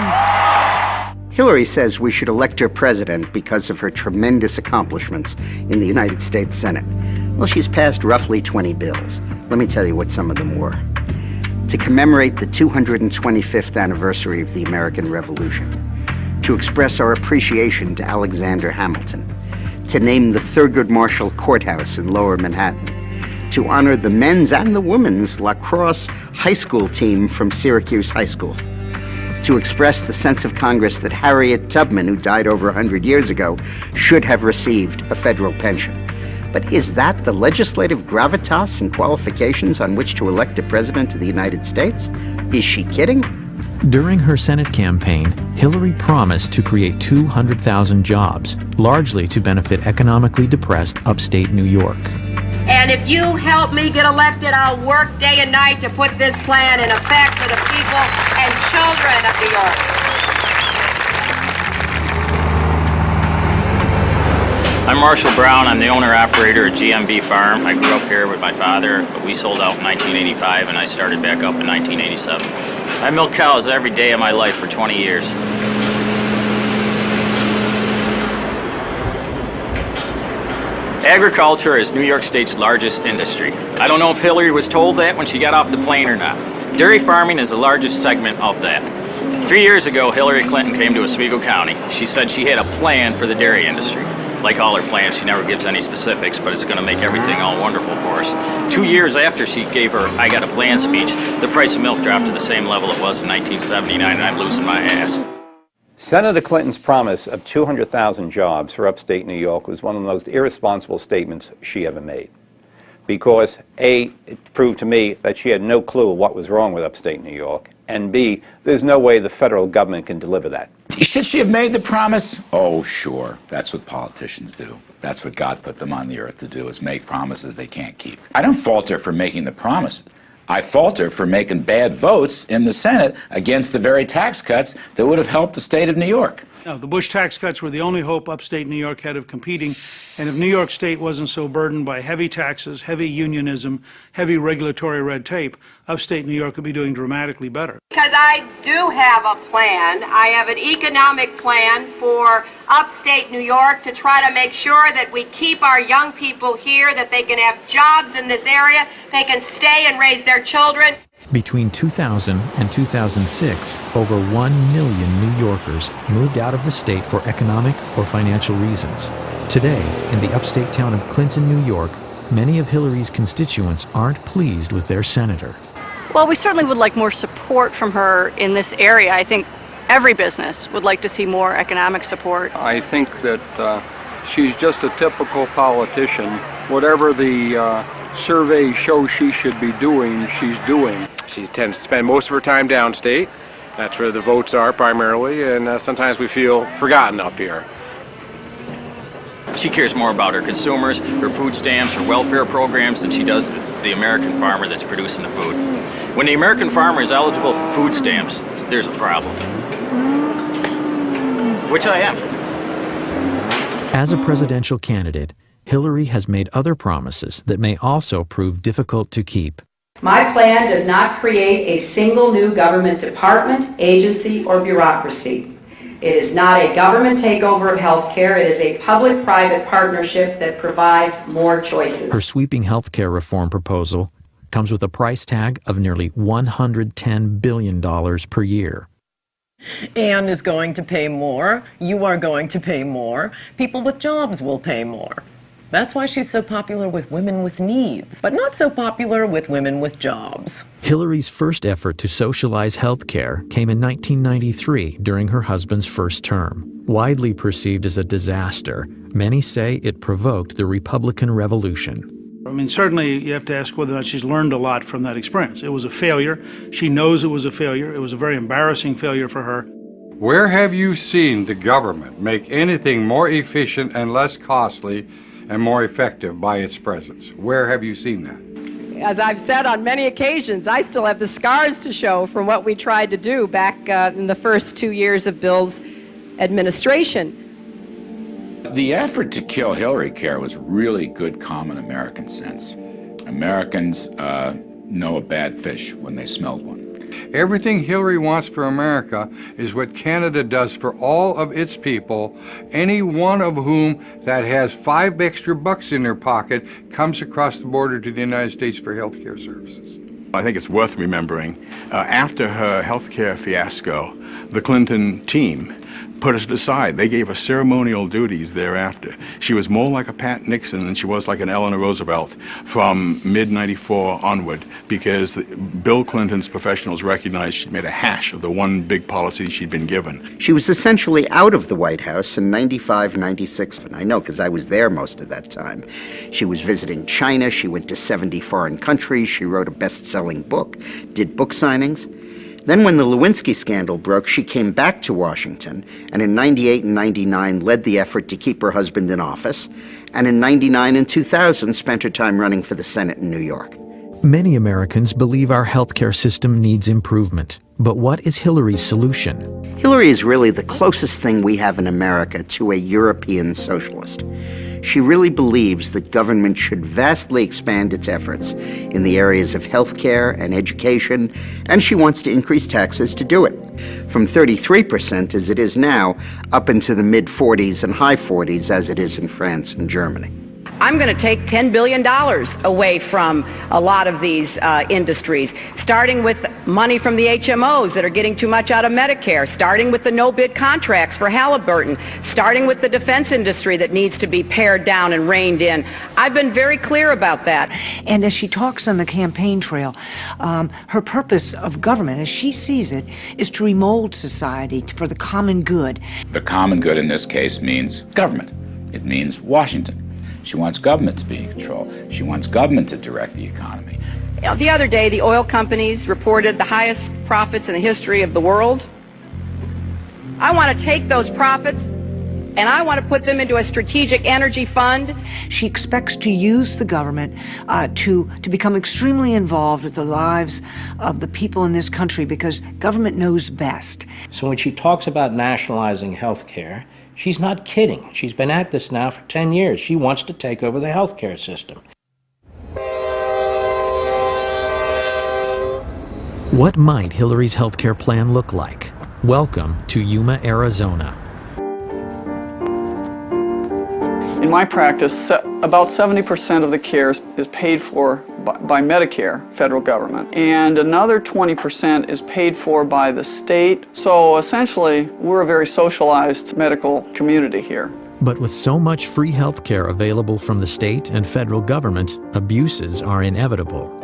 Hillary says we should elect her president because of her tremendous accomplishments in the United States Senate. Well, she's passed roughly 20 bills. Let me tell you what some of them were. To commemorate the 225th anniversary of the American Revolution, to express our appreciation to Alexander Hamilton, to name the Thurgood Marshall Courthouse in Lower Manhattan, to honor the men's and the women's lacrosse high school team from Syracuse High School, to express the sense of Congress that Harriet Tubman, who died over 100 years ago, should have received a federal pension. But is that the legislative gravitas and qualifications on which to elect a president of the United States? Is she kidding? During her Senate campaign, Hillary promised to create 200,000 jobs, largely to benefit economically depressed upstate New York. And if you help me get elected, I'll work day and night to put this plan in effect for the people and children of New York. I'm Marshall Brown. I'm the owner-operator at GMB Farm. I grew up here with my father, but we sold out in 1985, and I started back up in 1987. I milked cows every day of my life for 20 years. Agriculture is New York State's largest industry. I don't know if Hillary was told that when she got off the plane or not. Dairy farming is the largest segment of that. 3 years ago, Hillary Clinton came to Oswego County. She said she had a plan for the dairy industry. Like all her plans, she never gives any specifics, but it's going to make everything all wonderful for us. 2 years after she gave her I Got a Plan speech, the price of milk dropped to the same level it was in 1979, and I'm losing my ass. Senator Clinton's promise of 200,000 jobs for upstate New York was one of the most irresponsible statements she ever made. Because A, it proved to me that she had no clue what was wrong with upstate New York, and B, there's no way the federal government can deliver that. Should she have made the promise? Oh, sure. That's what politicians do. That's what God put them on the earth to do, is make promises they can't keep. I don't fault her for making the promise. I fault her for making bad votes in the Senate against the very tax cuts that would have helped the state of New York. No, the Bush tax cuts were the only hope upstate New York had of competing, and if New York State wasn't so burdened by heavy taxes, heavy unionism, heavy regulatory red tape, upstate New York could be doing dramatically better. Because I do have a plan. I have an economic plan for upstate New York to try to make sure that we keep our young people here, that they can have jobs in this area, they can stay and raise their children. Between 2000 and 2006, over 1 million New Yorkers moved out of the state for economic or financial reasons. Today, in the upstate town of Clinton, New York, many of Hillary's constituents aren't pleased with their senator. Well, we certainly would like more support from her in this area. I think every business would like to see more economic support. I think that she's just a typical politician. Whatever the surveys show she should be doing, she's doing. She tends to spend most of her time downstate. That's where the votes are primarily, and sometimes we feel forgotten up here. She cares more about her consumers, her food stamps, her welfare programs than she does the American farmer that's producing the food. When the American farmer is eligible for food stamps, there's a problem. Which I am. As a presidential candidate, Hillary has made other promises that may also prove difficult to keep. My plan does not create a single new government department, agency, or bureaucracy. It is not a government takeover of health care. It is a public-private partnership that provides more choices. Her sweeping health care reform proposal comes with a price tag of nearly $110 billion per year. Anne is going to pay more. You are going to pay more. People with jobs will pay more. That's why she's so popular with women with needs, but not so popular with women with jobs. Hillary's first effort to socialize health care came in 1993 during her husband's first term. Widely perceived as a disaster, many say it provoked the Republican Revolution. I mean, certainly you have to ask whether or not she's learned a lot from that experience. It was a failure. She knows it was a failure. It was a very embarrassing failure for her. Where have you seen the government make anything more efficient and less costly and more effective by its presence? Where have you seen that? As I've said on many occasions, I still have the scars to show from what we tried to do back in the first 2 years of Bill's administration. The effort to kill Hillary Care was really good common American sense. Americans know a bad fish when they smell one. Everything Hillary wants for America is what Canada does for all of its people, any one of whom that has $5 extra in their pocket comes across the border to the United States for health care services. I think it's worth remembering, after her health care fiasco, the Clinton team put us aside. They gave her ceremonial duties thereafter. She was more like a Pat Nixon than she was like an Eleanor Roosevelt from mid-94 onward, because Bill Clinton's professionals recognized she'd made a hash of the one big policy she'd been given. She was essentially out of the White House in 95, 96. And I know because I was there most of that time. She was visiting China. She went to 70 foreign countries. She wrote a best-selling book, did book signings. Then when the Lewinsky scandal broke, she came back to Washington, and in 98 and 99 led the effort to keep her husband in office, and in 99 and 2000 spent her time running for the Senate in New York. Many Americans believe our healthcare system needs improvement. But what is Hillary's solution? Hillary is really the closest thing we have in America to a European socialist. She really believes that government should vastly expand its efforts in the areas of healthcare and education, and she wants to increase taxes to do it, from 33% as it is now, up into the mid-40s and high 40s as it is in France and Germany. I'm going to take $10 billion away from a lot of these industries, starting with money from the HMOs that are getting too much out of Medicare, starting with the no-bid contracts for Halliburton, starting with the defense industry that needs to be pared down and reined in. I've been very clear about that. And as she talks on the campaign trail, her purpose of government, as she sees it, is to remold society for the common good. The common good in this case means government. It means Washington. She wants government to be in control. She wants government to direct the economy. The other day, the oil companies reported the highest profits in the history of the world. I want to take those profits and I want to put them into a strategic energy fund. She expects to use the government to become extremely involved with the lives of the people in this country because government knows best. So when she talks about nationalizing health care, she's not kidding. She's been at this now for 10 years. She wants to take over the health care system. What might Hillary's healthcare plan look like? Welcome to Yuma, Arizona. In my practice, about 70% of the care is paid for by Medicare, federal government, and another 20% is paid for by the state. So essentially, we're a very socialized medical community here. But with so much free healthcare available from the state and federal government, abuses are inevitable.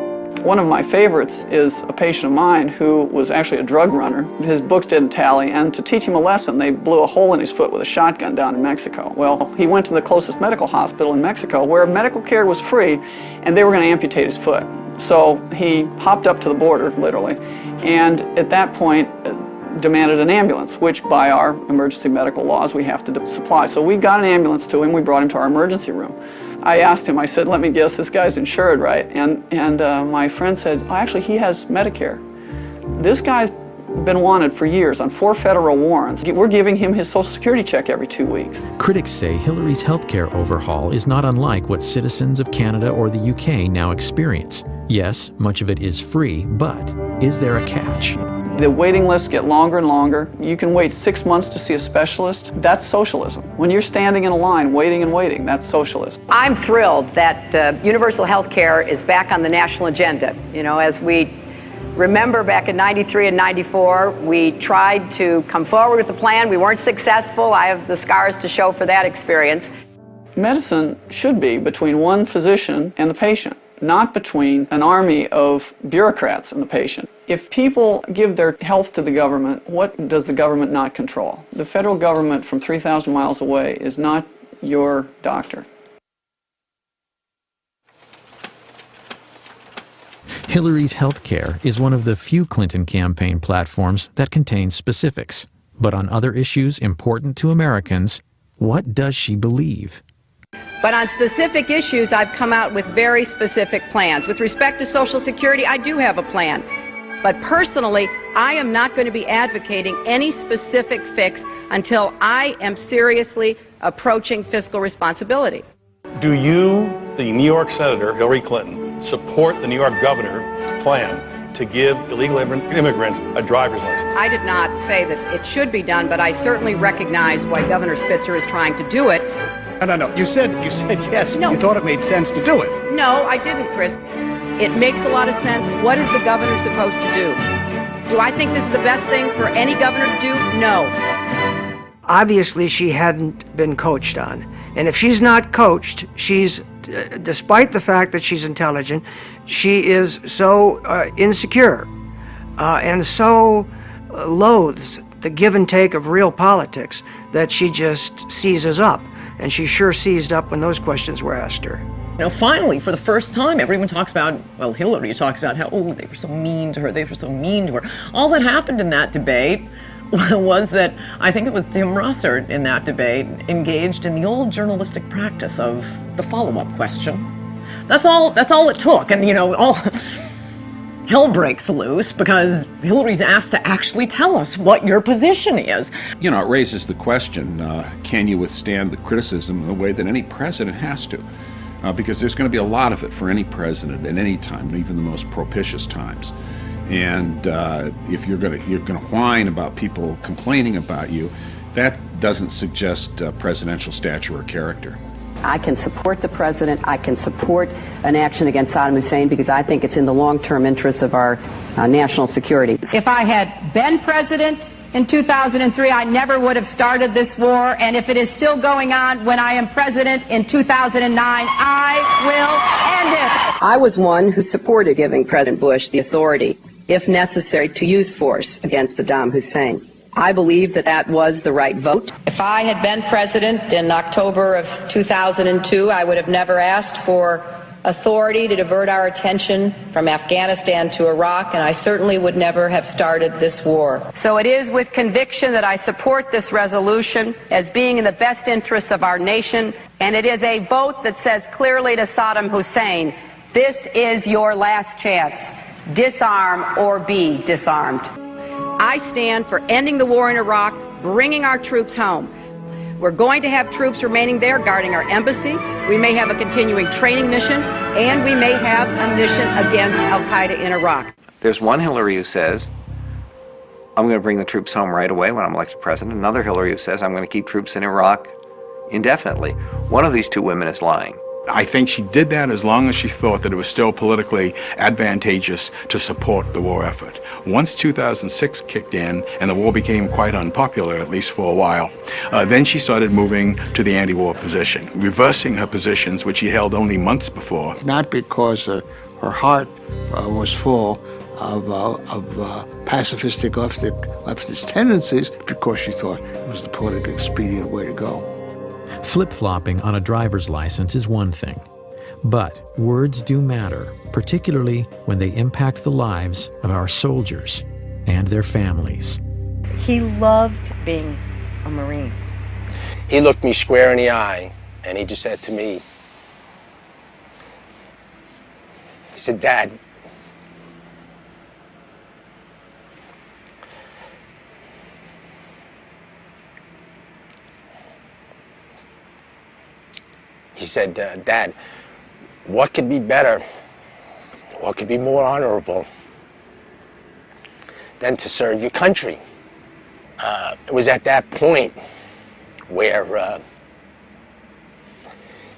One of my favorites is a patient of mine who was actually a drug runner. His books didn't tally, and to teach him a lesson, they blew a hole in his foot with a shotgun down in Mexico. Well, he went to the closest medical hospital in Mexico where medical care was free, and they were going to amputate his foot. So he hopped up to the border, literally, and at that point demanded an ambulance, which by our emergency medical laws we have to supply. So we got an ambulance to him, we brought him to our emergency room. I asked him, I said, let me guess, this guy's insured, right? And my friend said, oh, actually, he has Medicare. This guy's been wanted for years on 4 federal warrants. We're giving him his Social Security check every 2 weeks. Critics say Hillary's healthcare overhaul is not unlike what citizens of Canada or the UK now experience. Yes, much of it is free, but is there a catch? The waiting lists get longer and longer. You can wait 6 months to see a specialist. That's socialism. When you're standing in a line, waiting and waiting, that's socialism. I'm thrilled that universal health care is back on the national agenda. You know, as we remember back in '93 and '94, we tried to come forward with the plan. We weren't successful. I have the scars to show for that experience. Medicine should be between one physician and the patient, not between an army of bureaucrats and the patient. If people give their health to the government, what does the government not control? The federal government from 3,000 miles away is not your doctor. Hillary's healthcare is one of the few Clinton campaign platforms that contains specifics. But on other issues important to Americans, what does she believe? But on specific issues, I've come out with very specific plans. With respect to Social Security, I do have a plan. But personally, I am not going to be advocating any specific fix until I am seriously approaching fiscal responsibility. Do you, the New York Senator Hillary Clinton, support the New York governor's plan to give illegal immigrants a driver's license? I did not say that it should be done, but I certainly recognize why Governor Spitzer is trying to do it. No. You said yes. No. You thought it made sense to do it. No, I didn't, Chris. It makes a lot of sense. What is the governor supposed to do? Do I think this is the best thing for any governor to do? No. Obviously, she hadn't been coached on. And if she's not coached, she's, despite the fact that she's intelligent, she is so insecure and so loathes the give and take of real politics that she just seizes up. And she sure seized up when those questions were asked her. You know, finally, for the first time, everyone talks about, well, Hillary talks about how, oh, they were so mean to her, they were so mean to her. All that happened in that debate was that, I think it was Tim Russert in that debate, engaged in the old journalistic practice of the follow-up question. That's all it took, and, you know, all hell breaks loose because Hillary's asked to actually tell us what your position is. You know, it raises the question, can you withstand the criticism in the way that any president has to? Because there's going to be a lot of it for any president at any time, even the most propitious times. And if you're going to whine about people complaining about you, that doesn't suggest presidential stature or character. I can support the president. I can support an action against Saddam Hussein because I think it's in the long-term interests of our national security. If I had been president in 2003, I never would have started this war, and if it is still going on when I am president in 2009, I will end it. I was one who supported giving President Bush the authority, if necessary, to use force against Saddam Hussein. I believe that that was the right vote. If I had been president in October of 2002, I would have never asked for authority to divert our attention from Afghanistan to Iraq, and I certainly would never have started this war. So it is with conviction that I support this resolution as being in the best interests of our nation, and it is a vote that says clearly to Saddam Hussein, this is your last chance. Disarm or be disarmed. I stand for ending the war in Iraq, bringing our troops home. We're going to have troops remaining there guarding our embassy. We may have a continuing training mission, and we may have a mission against al-Qaeda in Iraq. There's one Hillary who says, I'm going to bring the troops home right away when I'm elected president. Another Hillary who says, I'm going to keep troops in Iraq indefinitely. One of these two women is lying. I think she did that as long as she thought that it was still politically advantageous to support the war effort. Once 2006 kicked in and the war became quite unpopular, at least for a while, then she started moving to the anti-war position, reversing her positions which she held only months before. Not because her heart was full of pacifistic leftist tendencies, because she thought it was the politically expedient way to go. Flip-flopping on a driver's license is one thing, but words do matter, particularly when they impact the lives of our soldiers and their families. He loved being a Marine. He looked me square in the eye and he just said to me, he said, Dad, he said, Dad, what could be better, what could be more honorable than to serve your country? It was at that point where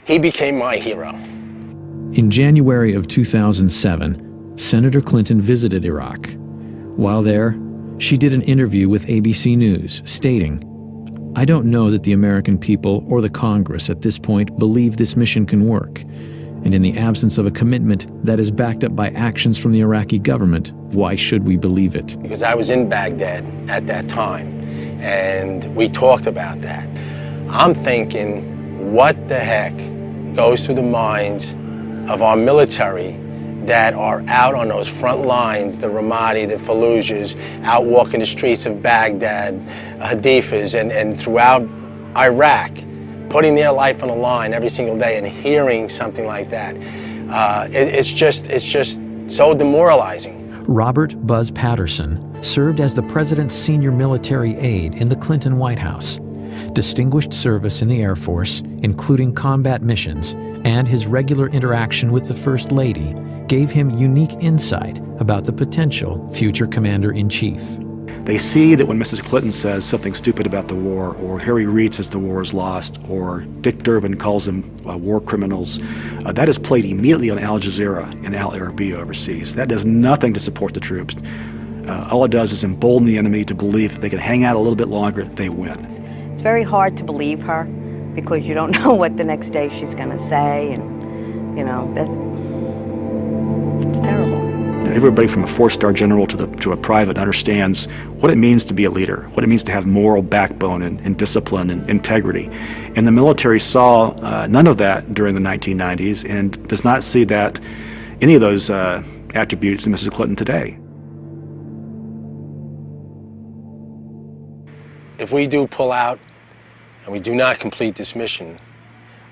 he became my hero. In January of 2007, Senator Clinton visited Iraq. While there, she did an interview with ABC News, stating, I don't know that the American people or the Congress at this point believe this mission can work. And in the absence of a commitment that is backed up by actions from the Iraqi government, why should we believe it? Because I was in Baghdad at that time, and we talked about that. I'm thinking, what the heck goes through the minds of our military that are out on those front lines, the Ramadi, the Fallujahs, out walking the streets of Baghdad, Hadifas, and throughout Iraq, putting their life on the line every single day and hearing something like that. It's just so demoralizing. Robert Buzz Patterson served as the president's senior military aide in the Clinton White House. Distinguished service in the Air Force, including combat missions, and his regular interaction with the First Lady gave him unique insight about the potential future commander-in-chief. They see that when Mrs. Clinton says something stupid about the war, or Harry Reid says the war is lost, or Dick Durbin calls them war criminals, that is played immediately on Al Jazeera and Al Arabiya overseas. That does nothing to support the troops. All it does is embolden the enemy to believe if they can hang out a little bit longer, they win. It's very hard to believe her because you don't know what the next day she's going to say, and you know it's terrible. Everybody from a four-star general to a private understands what it means to be a leader, what it means to have moral backbone and discipline and integrity. And the military saw none of that during the 1990s and does not see that any of those attributes in Mrs. Clinton today. If we do pull out and we do not complete this mission,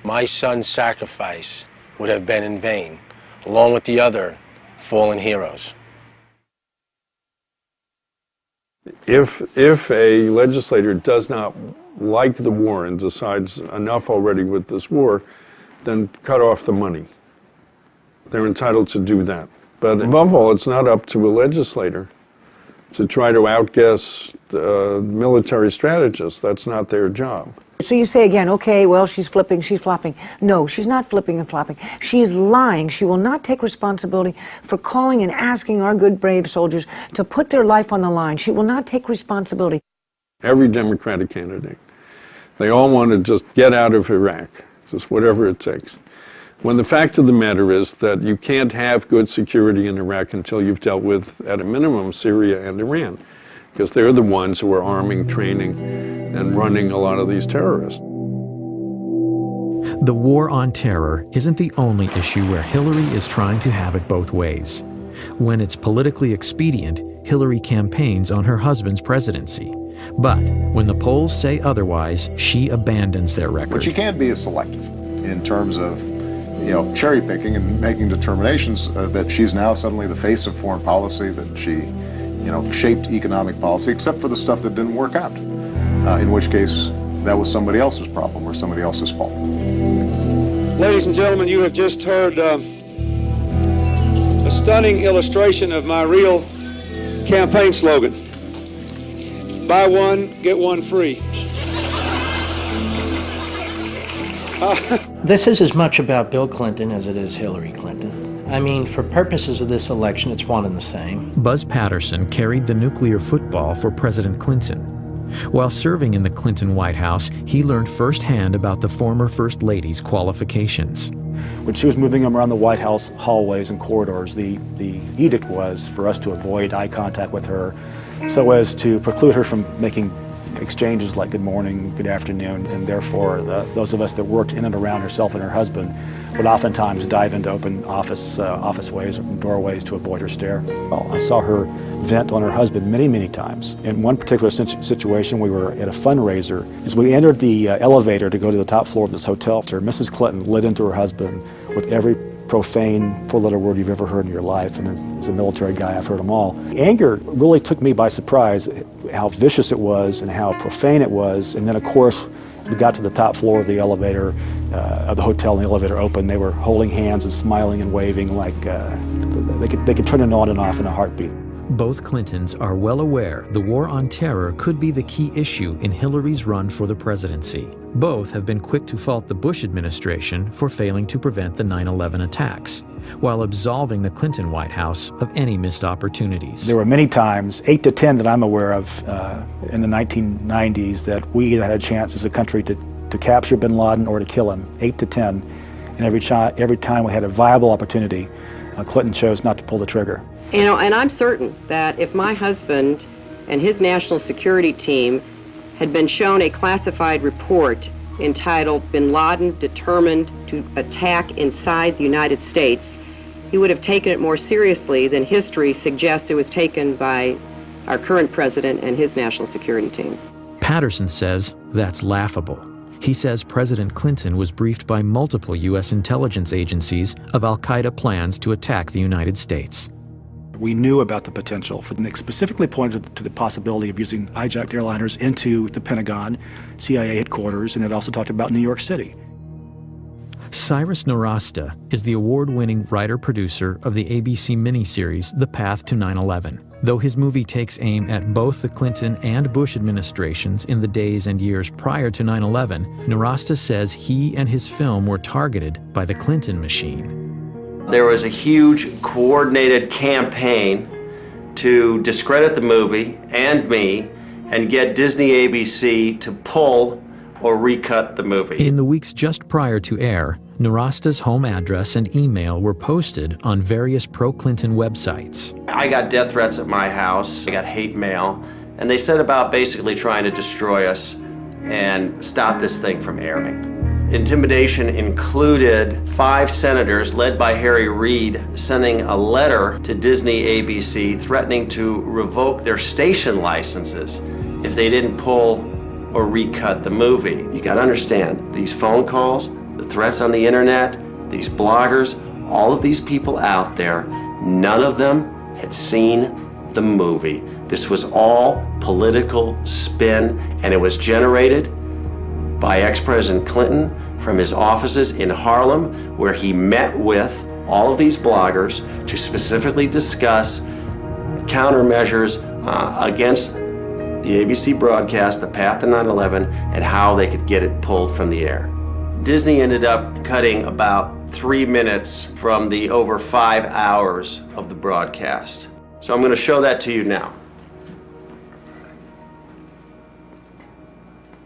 my son's sacrifice would have been in vain, along with the other fallen heroes. If a legislator does not like the war and decides enough already with this war, then cut off the money. They're entitled to do that. But above all, it's not up to a legislator to try to outguess military strategists. That's not their job. So you say again, okay, well, she's flipping, she's flopping. No, she's not flipping and flopping. She is lying. She will not take responsibility for calling and asking our good, brave soldiers to put their life on the line. She will not take responsibility. Every Democratic candidate, they all want to just get out of Iraq, just whatever it takes. When the fact of the matter is that you can't have good security in Iraq until you've dealt with, at a minimum, Syria and Iran, because they're the ones who are arming, training, and running a lot of these terrorists. The war on terror isn't the only issue where Hillary is trying to have it both ways. When it's politically expedient, Hillary campaigns on her husband's presidency. But when the polls say otherwise, she abandons their record. But she can't be as selective in terms of, cherry picking and making determinations that she's now suddenly the face of foreign policy, that she, shaped economic policy, except for the stuff that didn't work out, in which case that was somebody else's problem or somebody else's fault. Ladies and gentlemen, you have just heard a stunning illustration of my real campaign slogan. Buy one, get one free. This is as much about Bill Clinton as it is Hillary Clinton. I mean, for purposes of this election, it's one and the same. Buzz Patterson carried the nuclear football for President Clinton. While serving in the Clinton White House, he learned firsthand about the former First Lady's qualifications. When she was moving them around the White House hallways and corridors, the edict was for us to avoid eye contact with her so as to preclude her from making exchanges like good morning, good afternoon, and therefore those of us that worked in and around herself and her husband would oftentimes dive into open office ways or doorways to avoid her stare. Well, I saw her vent on her husband many, many times. In one particular situation, we were at a fundraiser. As we entered the elevator to go to the top floor of this hotel, Mrs. Clinton lit into her husband with every profane four-letter word you've ever heard in your life, and as a military guy, I've heard them all. The anger really took me by surprise, how vicious it was and how profane it was, and then of course, we got to the top floor of the elevator, of the hotel, and the elevator opened. They were holding hands and smiling and waving like they could turn it on and off in a heartbeat. Both Clintons are well aware the war on terror could be the key issue in Hillary's run for the presidency. Both have been quick to fault the Bush administration for failing to prevent the 9/11 attacks, while absolving the Clinton White House of any missed opportunities. There were many times, 8 to 10 that I'm aware of, in the 1990s, that we had a chance as a country to capture bin Laden or to kill him, 8 to 10. And every time we had a viable opportunity, Clinton chose not to pull the trigger. And I'm certain that if my husband and his national security team had been shown a classified report entitled Bin Laden Determined to Attack Inside the United States, he would have taken it more seriously than history suggests it was taken by our current president and his national security team. Patterson says that's laughable. He says President Clinton was briefed by multiple U.S. intelligence agencies of al-Qaeda plans to attack the United States. We knew about the potential. Nick specifically pointed to the possibility of using hijacked airliners into the Pentagon, CIA headquarters, and it also talked about New York City. Cyrus Nowrasteh is the award-winning writer-producer of the ABC miniseries The Path to 9/11. Though his movie takes aim at both the Clinton and Bush administrations in the days and years prior to 9/11, Nowrasteh says he and his film were targeted by the Clinton machine. There was a huge coordinated campaign to discredit the movie and me and get Disney ABC to pull or recut the movie. In the weeks just prior to air, Nowrasteh's home address and email were posted on various pro-Clinton websites. I got death threats at my house, I got hate mail, and they set about basically trying to destroy us and stop this thing from airing. Intimidation included 5 senators led by Harry Reid sending a letter to Disney ABC threatening to revoke their station licenses if they didn't pull or recut the movie. You gotta understand, these phone calls, the threats on the internet, these bloggers, all of these people out there, none of them had seen the movie. This was all political spin, and it was generated by ex-President Clinton from his offices in Harlem, where he met with all of these bloggers to specifically discuss countermeasures against the ABC broadcast, The Path to 9/11, and how they could get it pulled from the air. Disney ended up cutting about 3 minutes from the over 5 hours of the broadcast. So I'm going to show that to you now.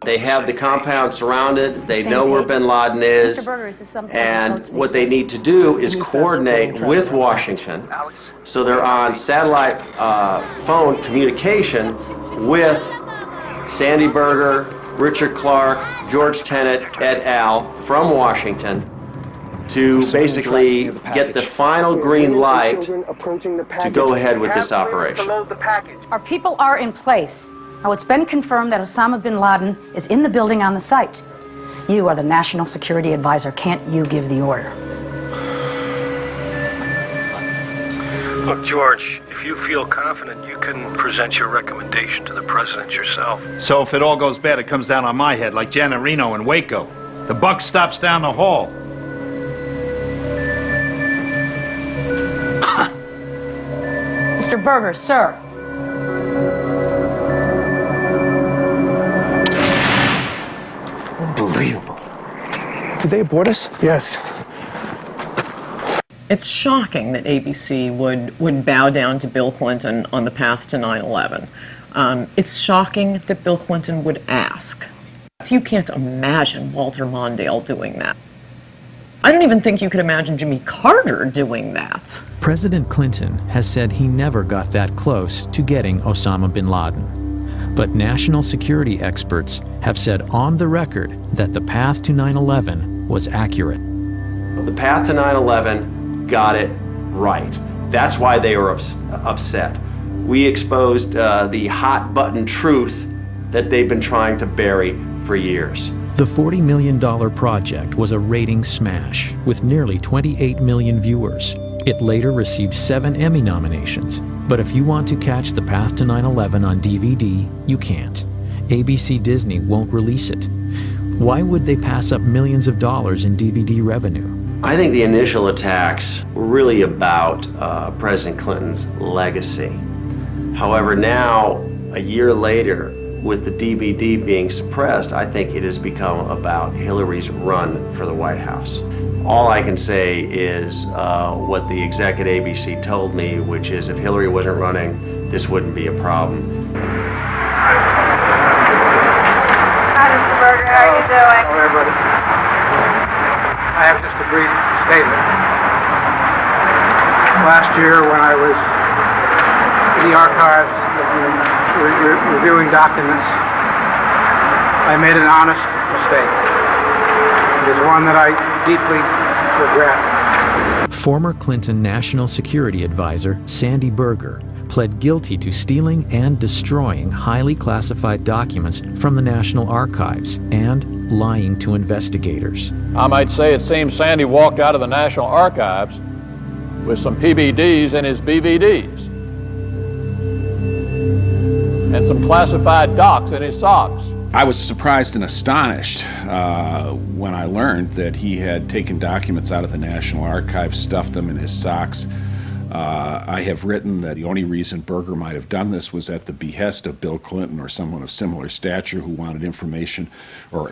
They have the compound surrounded, they know where bin Laden is, Mr. Berger, is this something and what they need to do is coordinate with Washington, so they're on satellite phone communication with Sandy Berger, Richard Clark, George Tenet et al. From Washington to basically get the final green light to go ahead with this operation. Our people are in place. Now, it's been confirmed that Osama bin Laden is in the building on the site. You are the National Security Advisor. Can't you give the order? Look, George, if you feel confident, you can present your recommendation to the president yourself. So if it all goes bad, it comes down on my head, like Janet Reno in Waco. The buck stops down the hall. Mr. Berger, sir. Unbelievable. Did they abort us? Yes. It's shocking that ABC would bow down to Bill Clinton on the path to 9/11. It's shocking that Bill Clinton would ask. You can't imagine Walter Mondale doing that. I don't even think you could imagine Jimmy Carter doing that. President Clinton has said he never got that close to getting Osama bin Laden. But national security experts have said on the record that the path to 9/11 was accurate. The path to 9/11 got it right. That's why they were upset. We exposed the hot button truth that they've been trying to bury for years. The $40 million project was a rating smash with nearly 28 million viewers. It later received 7 Emmy nominations. But if you want to catch The Path to 9/11 on DVD, you can't. ABC Disney won't release it. Why would they pass up millions of dollars in DVD revenue? I think the initial attacks were really about President Clinton's legacy. However, now, a year later, with the DVD being suppressed, I think it has become about Hillary's run for the White House. All I can say is what the exec at ABC told me, which is if Hillary wasn't running, this wouldn't be a problem. Hi, Mr. Berger. How are you doing? Hello, everybody. I have just a brief statement. Last year, when I was in the archives reviewing documents, I made an honest mistake. It is one that I deeply regret. Former Clinton National Security Advisor Sandy Berger pled guilty to stealing and destroying highly classified documents from the National Archives and lying to investigators. I might say it seems Sandy walked out of the National Archives with some PBDs in his BVDs and some classified docs in his socks. I was surprised and astonished when I learned that he had taken documents out of the National Archives, stuffed them in his socks. I have written that the only reason Berger might have done this was at the behest of Bill Clinton or someone of similar stature who wanted information or,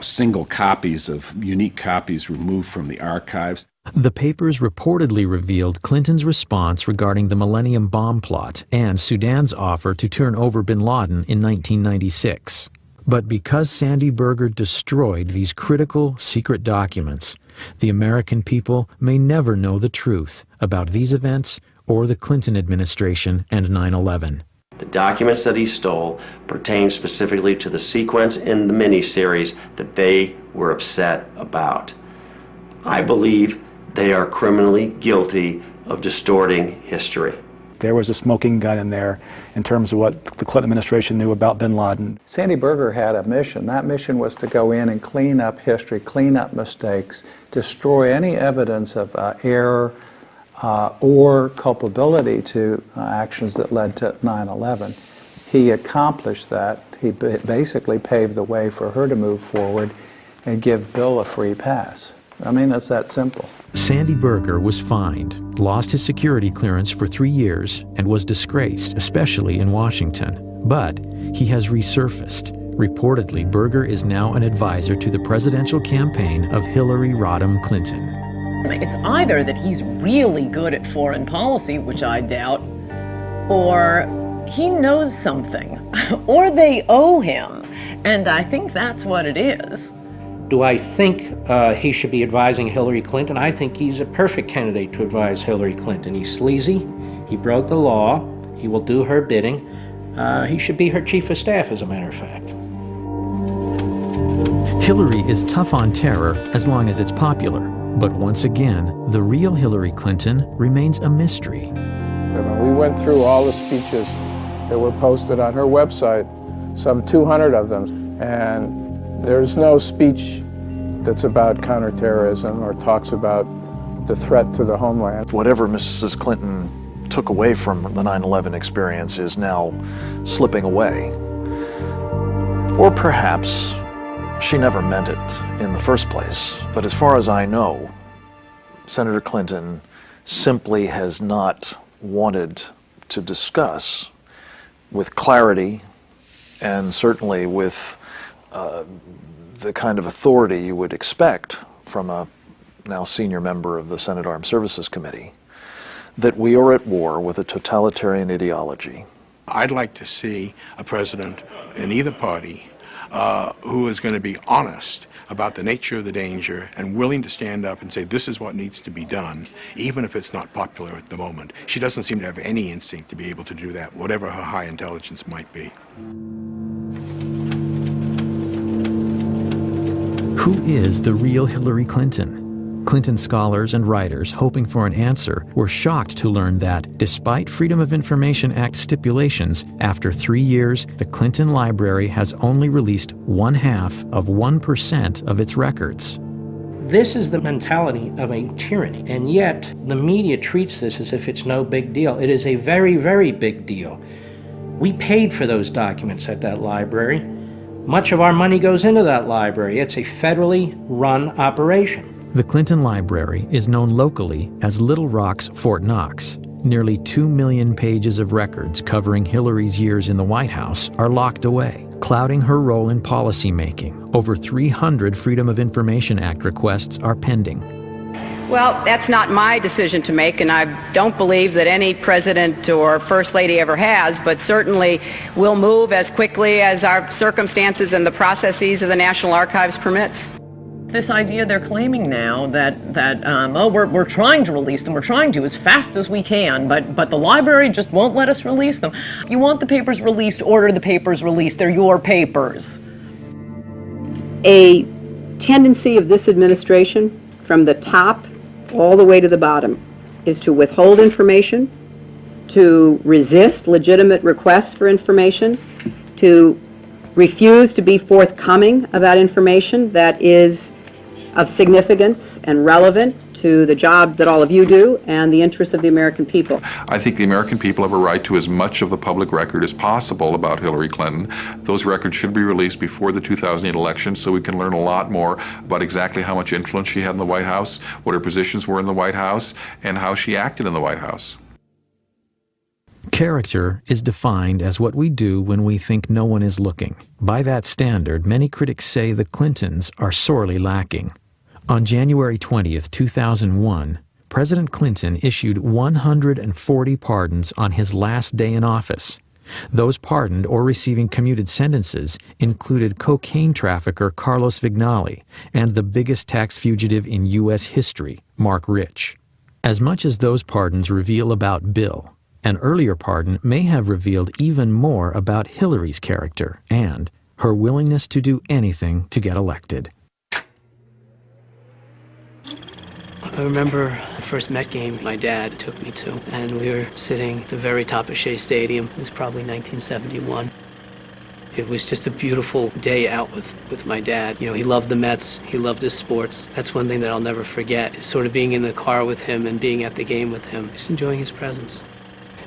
single copies of unique copies removed from the archives. The papers reportedly revealed Clinton's response regarding the Millennium Bomb plot and Sudan's offer to turn over bin Laden in 1996. But because Sandy Berger destroyed these critical secret documents, the American people may never know the truth about these events or the Clinton administration and 9/11. The documents that he stole pertain specifically to the sequence in the miniseries that they were upset about. I believe they are criminally guilty of distorting history. There was a smoking gun in there in terms of what the Clinton administration knew about bin Laden. Sandy Berger had a mission. That mission was to go in and clean up history, clean up mistakes, destroy any evidence of error or culpability to actions that led to 9/11. He accomplished that. He basically paved the way for her to move forward and give Bill a free pass. I mean, it's that simple. Sandy Berger was fined, lost his security clearance for 3 years, and was disgraced, especially in Washington. But he has resurfaced. Reportedly, Berger is now an advisor to the presidential campaign of Hillary Rodham Clinton. It's either that he's really good at foreign policy, which I doubt, or he knows something, or they owe him. And I think that's what it is. Do I think he should be advising Hillary Clinton? I think he's a perfect candidate to advise Hillary Clinton. He's sleazy, he broke the law, he will do her bidding. He should be her chief of staff, as a matter of fact. Hillary is tough on terror as long as it's popular. But once again, the real Hillary Clinton remains a mystery. We went through all the speeches that were posted on her website, some 200 of them, and there's no speech that's about counterterrorism or talks about the threat to the homeland. Whatever Mrs. Clinton took away from the 9/11 experience is now slipping away. Or perhaps she never meant it in the first place. But as far as I know, Senator Clinton simply has not wanted to discuss with clarity and certainly with the kind of authority you would expect from a now senior member of the Senate Armed Services Committee, that we are at war with a totalitarian ideology. I'd like to see a president in either party who is going to be honest about the nature of the danger and willing to stand up and say this is what needs to be done, even if it's not popular at the moment. She doesn't seem to have any instinct to be able to do that, whatever her high intelligence might be. Who is the real Hillary Clinton? Clinton scholars and writers hoping for an answer were shocked to learn that, despite Freedom of Information Act stipulations, after 3 years, the Clinton Library has only released 0.5% of its records. This is the mentality of a tyranny, and yet the media treats this as if it's no big deal. It is a very, very big deal. We paid for those documents at that library. Much of our money goes into that library. It's a federally run operation. The Clinton Library is known locally as Little Rock's Fort Knox. Nearly 2 million pages of records covering Hillary's years in the White House are locked away, clouding her role in policymaking. Over 300 Freedom of Information Act requests are pending. Well, that's not my decision to make, and I don't believe that any president or first lady ever has, but certainly we'll move as quickly as our circumstances and the processes of the National Archives permits. This idea they're claiming now that we're trying to release them, we're trying to as fast as we can, but the library just won't let us release them. You want the papers released, order the papers released. They're your papers. A tendency of this administration, from the top all the way to the bottom, is to withhold information, to resist legitimate requests for information, to refuse to be forthcoming about information that is of significance and relevant to the job that all of you do and the interests of the American people. I think the American people have a right to as much of the public record as possible about Hillary Clinton. Those records should be released before the 2008 election so we can learn a lot more about exactly how much influence she had in the White House, what her positions were in the White House, and how she acted in the White House. Character is defined as what we do when we think no one is looking. By that standard, many critics say the Clintons are sorely lacking. On January 20th, 2001, President Clinton issued 140 pardons on his last day in office. Those pardoned or receiving commuted sentences included cocaine trafficker Carlos Vignali and the biggest tax fugitive in U.S. history, Mark Rich. As much as those pardons reveal about Bill, an earlier pardon may have revealed even more about Hillary's character and her willingness to do anything to get elected. I remember the first Met game my dad took me to, and we were sitting at the very top of Shea Stadium. It was probably 1971. It was just a beautiful day out with my dad. You know, he loved the Mets, he loved his sports. That's one thing that I'll never forget, is sort of being in the car with him and being at the game with him, just enjoying his presence.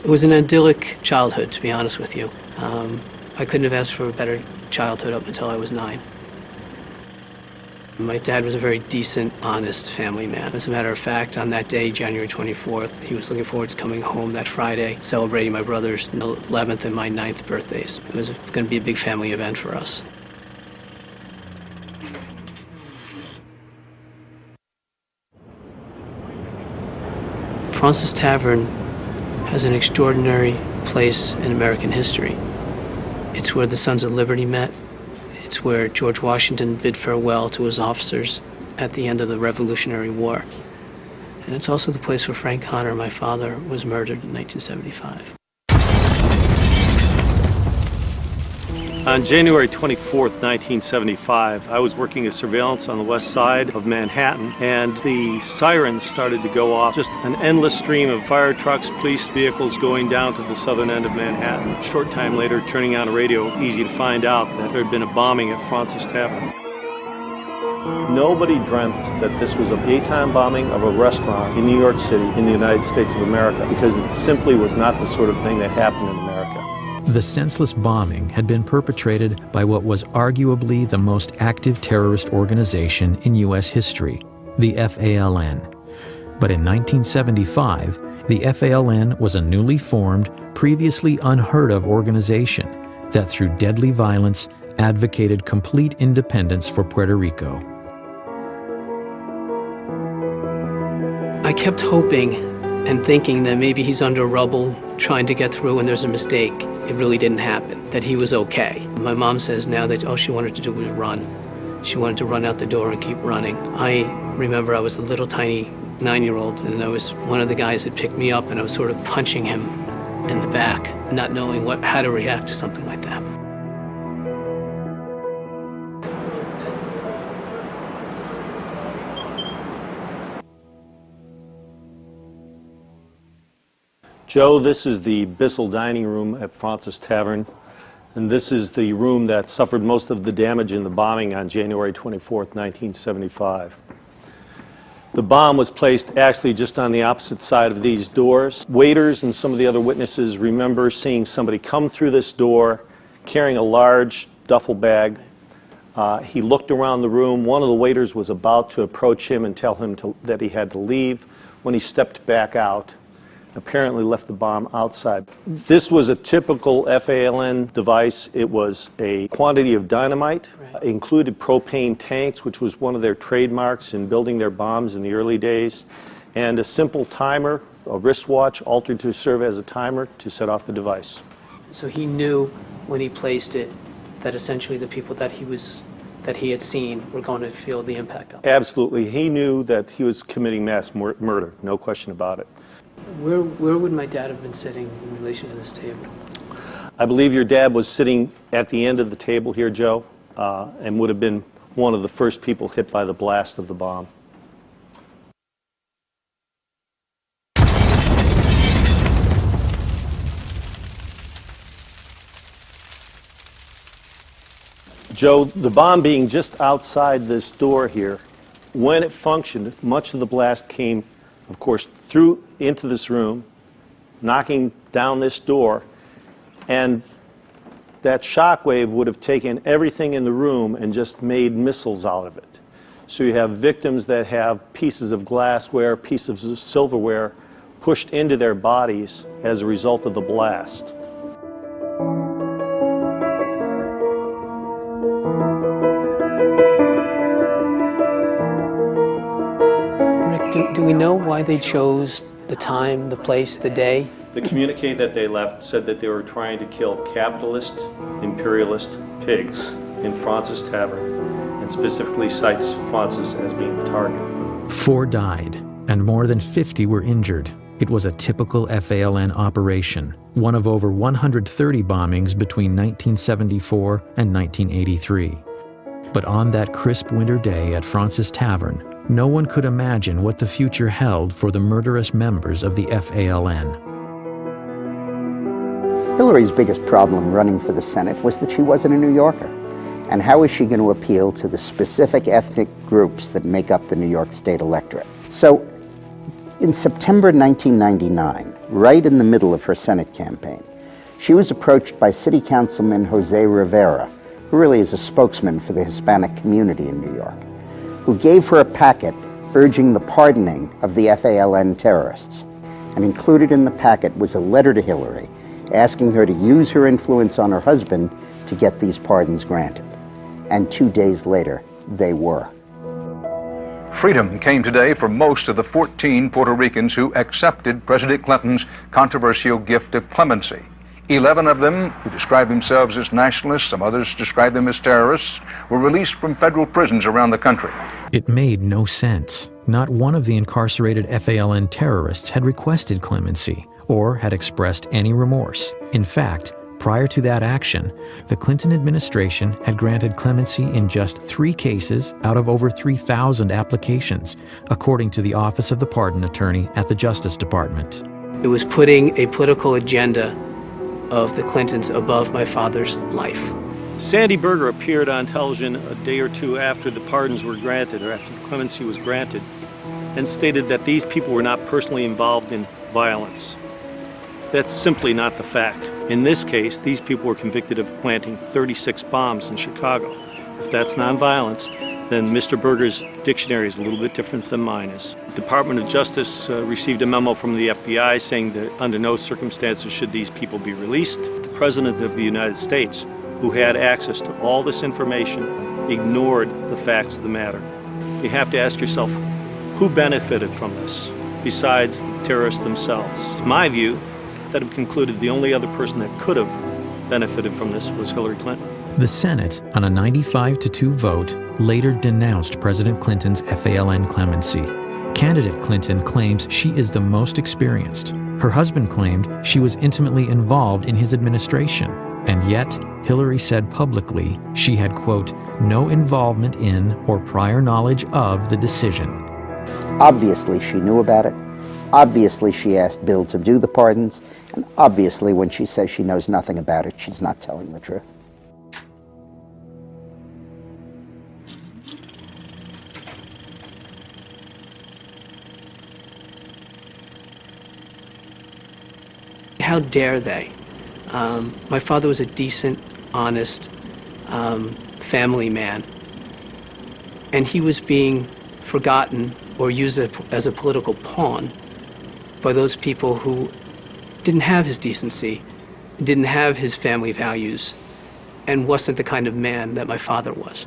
It was an idyllic childhood, to be honest with you. I couldn't have asked for a better childhood up until I was 9. My dad was a very decent, honest family man. As a matter of fact, on that day, January 24th, he was looking forward to coming home that Friday, celebrating my brother's 11th and my 9th birthdays. It was going to be a big family event for us. Fraunces Tavern has an extraordinary place in American history. It's where the Sons of Liberty met. It's where George Washington bid farewell to his officers at the end of the Revolutionary War. And it's also the place where Frank Connor, my father, was murdered in 1975. On January 24th, 1975, I was working as surveillance on the west side of Manhattan, and the sirens started to go off. Just an endless stream of fire trucks, police vehicles going down to the southern end of Manhattan. A short time later, turning on a radio, easy to find out that there had been a bombing at Fraunces Tavern. Nobody dreamt that this was a daytime bombing of a restaurant in New York City in the United States of America, because it simply was not the sort of thing that happened in America. The senseless bombing had been perpetrated by what was arguably the most active terrorist organization in U.S. history, the FALN. But in 1975, the FALN was a newly formed, previously unheard of organization that through deadly violence advocated complete independence for Puerto Rico. I kept hoping and thinking that maybe he's under rubble trying to get through and there's a mistake. It really didn't happen, that he was okay. My mom says now that all she wanted to do was run. She wanted to run out the door and keep running. I remember I was a little tiny 9-year-old, and I was one of the guys that picked me up, and I was sort of punching him in the back, not knowing how to react to something like that. Joe, this is the Bissell dining room at Fraunces Tavern, and this is the room that suffered most of the damage in the bombing on January 24th, 1975. The bomb was placed actually just on the opposite side of these doors. Waiters and some of the other witnesses remember seeing somebody come through this door carrying a large duffel bag. He looked around the room. One of the waiters was about to approach him and tell him that he had to leave when he stepped back out. Apparently left the bomb outside. This was a typical FALN device. It was a quantity of dynamite, included propane tanks, which was one of their trademarks in building their bombs in the early days, and a simple timer, a wristwatch altered to serve as a timer to set off the device. So he knew when he placed it that essentially the people that he had seen were going to feel the impact of it. Absolutely. He knew that he was committing mass murder, no question about it. Where would my dad have been sitting in relation to this table? I believe your dad was sitting at the end of the table here, Joe, and would have been one of the first people hit by the blast of the bomb. Joe, the bomb being just outside this door here, when it functioned, much of the blast came, of course, through into this room, knocking down this door, and that shock wave would have taken everything in the room and just made missiles out of it. So you have victims that have pieces of glassware, pieces of silverware pushed into their bodies as a result of the blast. Do we know why they chose the time, the place, the day? The communique that they left said that they were trying to kill capitalist, imperialist pigs in Fraunces Tavern, and specifically cites Fraunces as being the target. 4 died, and more than 50 were injured. It was a typical FALN operation, one of over 130 bombings between 1974 and 1983. But on that crisp winter day at Fraunces Tavern, no one could imagine what the future held for the murderous members of the FALN. Hillary's biggest problem running for the Senate was that she wasn't a New Yorker. And how is she going to appeal to the specific ethnic groups that make up the New York State electorate? So, in September 1999, right in the middle of her Senate campaign, she was approached by City Councilman Jose Rivera, who really is a spokesman for the Hispanic community in New York, who gave her a packet urging the pardoning of the FALN terrorists. And included in the packet was a letter to Hillary asking her to use her influence on her husband to get these pardons granted. And 2 days later, they were. Freedom came today for most of the 14 Puerto Ricans who accepted President Clinton's controversial gift of clemency. 11 of them, who describe themselves as nationalists, some others describe them as terrorists, were released from federal prisons around the country. It made no sense. Not one of the incarcerated FALN terrorists had requested clemency or had expressed any remorse. In fact, Prior to that action, the Clinton administration had granted clemency in just 3 cases out of over 3,000 applications, according to the Office of the Pardon Attorney at the Justice Department. It was putting a political agenda of the Clintons above my father's life. Sandy Berger appeared on television a day or two after the pardons were granted, or after the clemency was granted, and stated that these people were not personally involved in violence. That's simply not the fact. In this case, these people were convicted of planting 36 bombs in Chicago. If that's nonviolence, then Mr. Berger's dictionary is a little bit different than mine is. The Department of Justice received a memo from the FBI saying that under no circumstances should these people be released. The President of the United States, who had access to all this information, ignored the facts of the matter. You have to ask yourself, who benefited from this besides the terrorists themselves? It's my view that have concluded the only other person that could have benefited from this was Hillary Clinton. The Senate, on a 95-2 vote, later denounced President Clinton's FALN clemency. Candidate Clinton claims she is the most experienced. Her husband claimed she was intimately involved in his administration, and yet Hillary said publicly she had, quote, no involvement in or prior knowledge of the decision. Obviously she knew about it. Obviously she asked Bill to do the pardons. And obviously when she says she knows nothing about it, she's not telling the truth. How dare they? My father was a decent, honest family man, and he was being forgotten or used as a political pawn by those people who didn't have his decency, didn't have his family values, and wasn't the kind of man that my father was.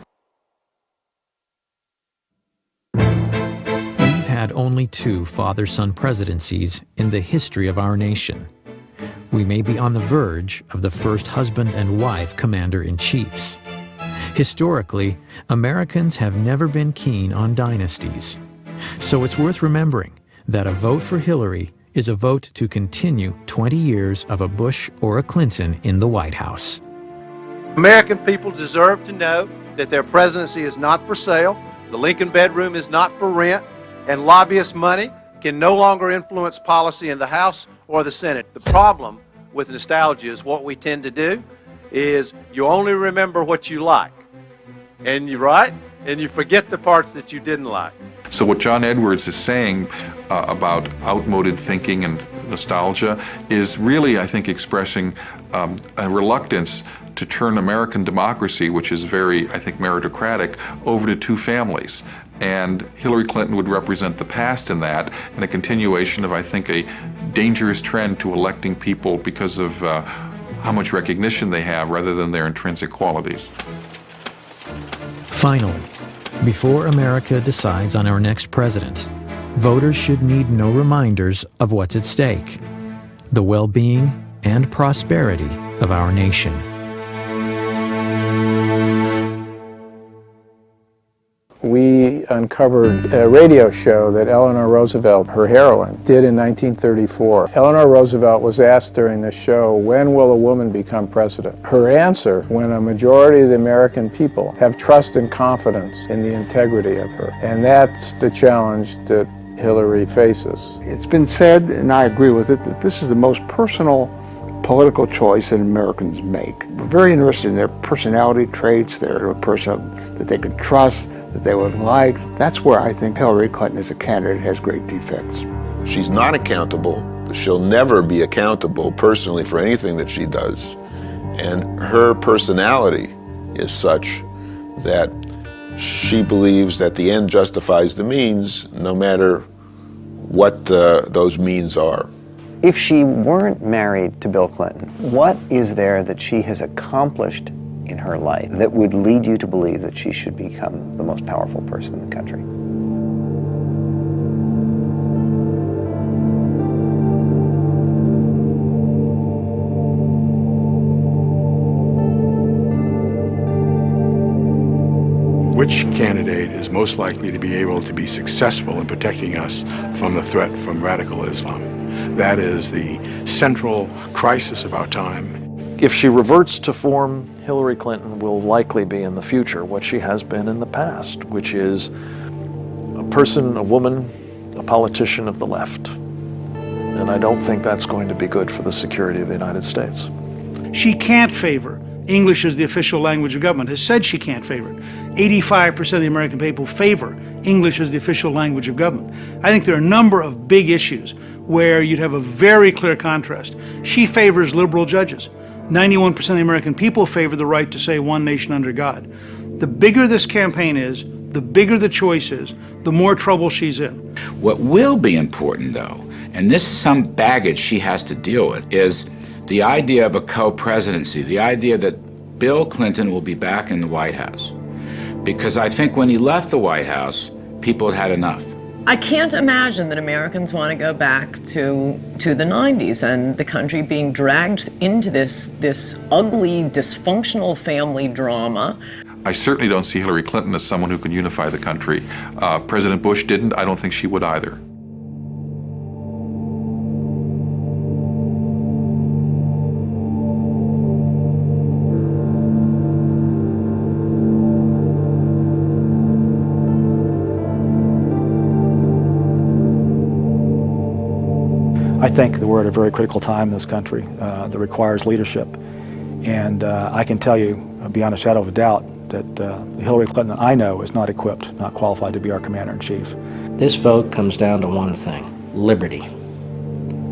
We've had only 2 father-son presidencies in the history of our nation. We may be on the verge of the first husband and wife commander-in-chiefs. Historically, Americans have never been keen on dynasties. So it's worth remembering that a vote for Hillary is a vote to continue 20 years of a Bush or a Clinton in the White House. American people deserve to know that their presidency is not for sale, the Lincoln bedroom is not for rent, and lobbyist money can no longer influence policy in the House or the Senate. The problem with nostalgia is what we tend to do is you only remember what you like, and you forget the parts that you didn't like. So what John Edwards is saying about outmoded thinking and nostalgia is really, I think, expressing a reluctance to turn American democracy, which is very, I think, meritocratic, over to 2 families. And Hillary Clinton would represent the past in that, and a continuation of, I think, a dangerous trend to electing people because of how much recognition they have rather than their intrinsic qualities. Finally, before America decides on our next president, voters should need no reminders of what's at stake: the well-being and prosperity of our nation. We uncovered a radio show that Eleanor Roosevelt, her heroine, did in 1934. Eleanor Roosevelt was asked during the show, when will a woman become president? Her answer, when a majority of the American people have trust and confidence in the integrity of her. And that's the challenge that Hillary faces. It's been said, and I agree with it, that this is the most personal political choice that Americans make. We're very interested in their personality traits, their person that they could trust, that they would like. That's where I think Hillary Clinton as a candidate has great defects. She's not accountable. She'll never be accountable personally for anything that she does. And her personality is such that she believes that the end justifies the means, no matter what those means are. If she weren't married to Bill Clinton, what is there that she has accomplished in her life that would lead you to believe that she should become the most powerful person in the country? Which candidate is most likely to be able to be successful in protecting us from the threat from radical Islam? That is the central crisis of our time. If she reverts to form, Hillary Clinton will likely be in the future what she has been in the past, which is a person, a woman, a politician of the left. And I don't think that's going to be good for the security of the United States. She can't favor English as the official language of government, has said she can't favor it. 85% of the American people favor English as the official language of government. I think there are a number of big issues where you'd have a very clear contrast. She favors liberal judges. 91% of the American people favor the right to say one nation under God. The bigger this campaign is, the bigger the choice is, the more trouble she's in. What will be important, though, and this is some baggage she has to deal with, is the idea of a co-presidency, the idea that Bill Clinton will be back in the White House. Because I think when he left the White House, people had had enough. I can't imagine that Americans want to go back to the 90s and the country being dragged into this ugly, dysfunctional family drama. I certainly don't see Hillary Clinton as someone who can unify the country. President Bush didn't. I don't think she would either. I think that we're at a very critical time in this country that requires leadership. And I can tell you, beyond a shadow of a doubt, that Hillary Clinton I know is not equipped, not qualified to be our commander-in-chief. This vote comes down to one thing: liberty.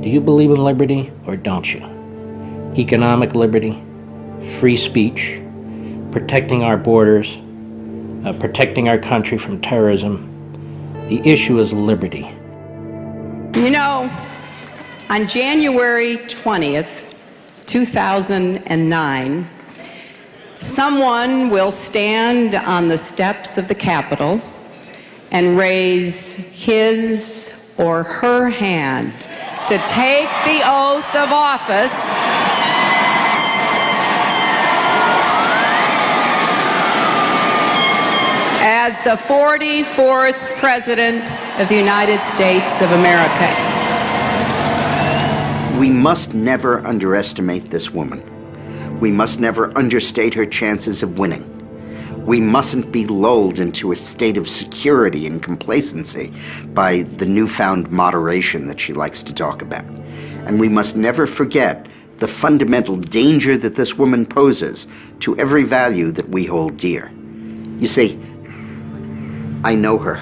Do you believe in liberty or don't you? Economic liberty, free speech, protecting our borders, protecting our country from terrorism. The issue is liberty. You know, on January 20th, 2009, someone will stand on the steps of the Capitol and raise his or her hand to take the oath of office as the 44th President of the United States of America. We must never underestimate this woman. We must never understate her chances of winning. We mustn't be lulled into a state of security and complacency by the newfound moderation that she likes to talk about. And we must never forget the fundamental danger that this woman poses to every value that we hold dear. You see, I know her.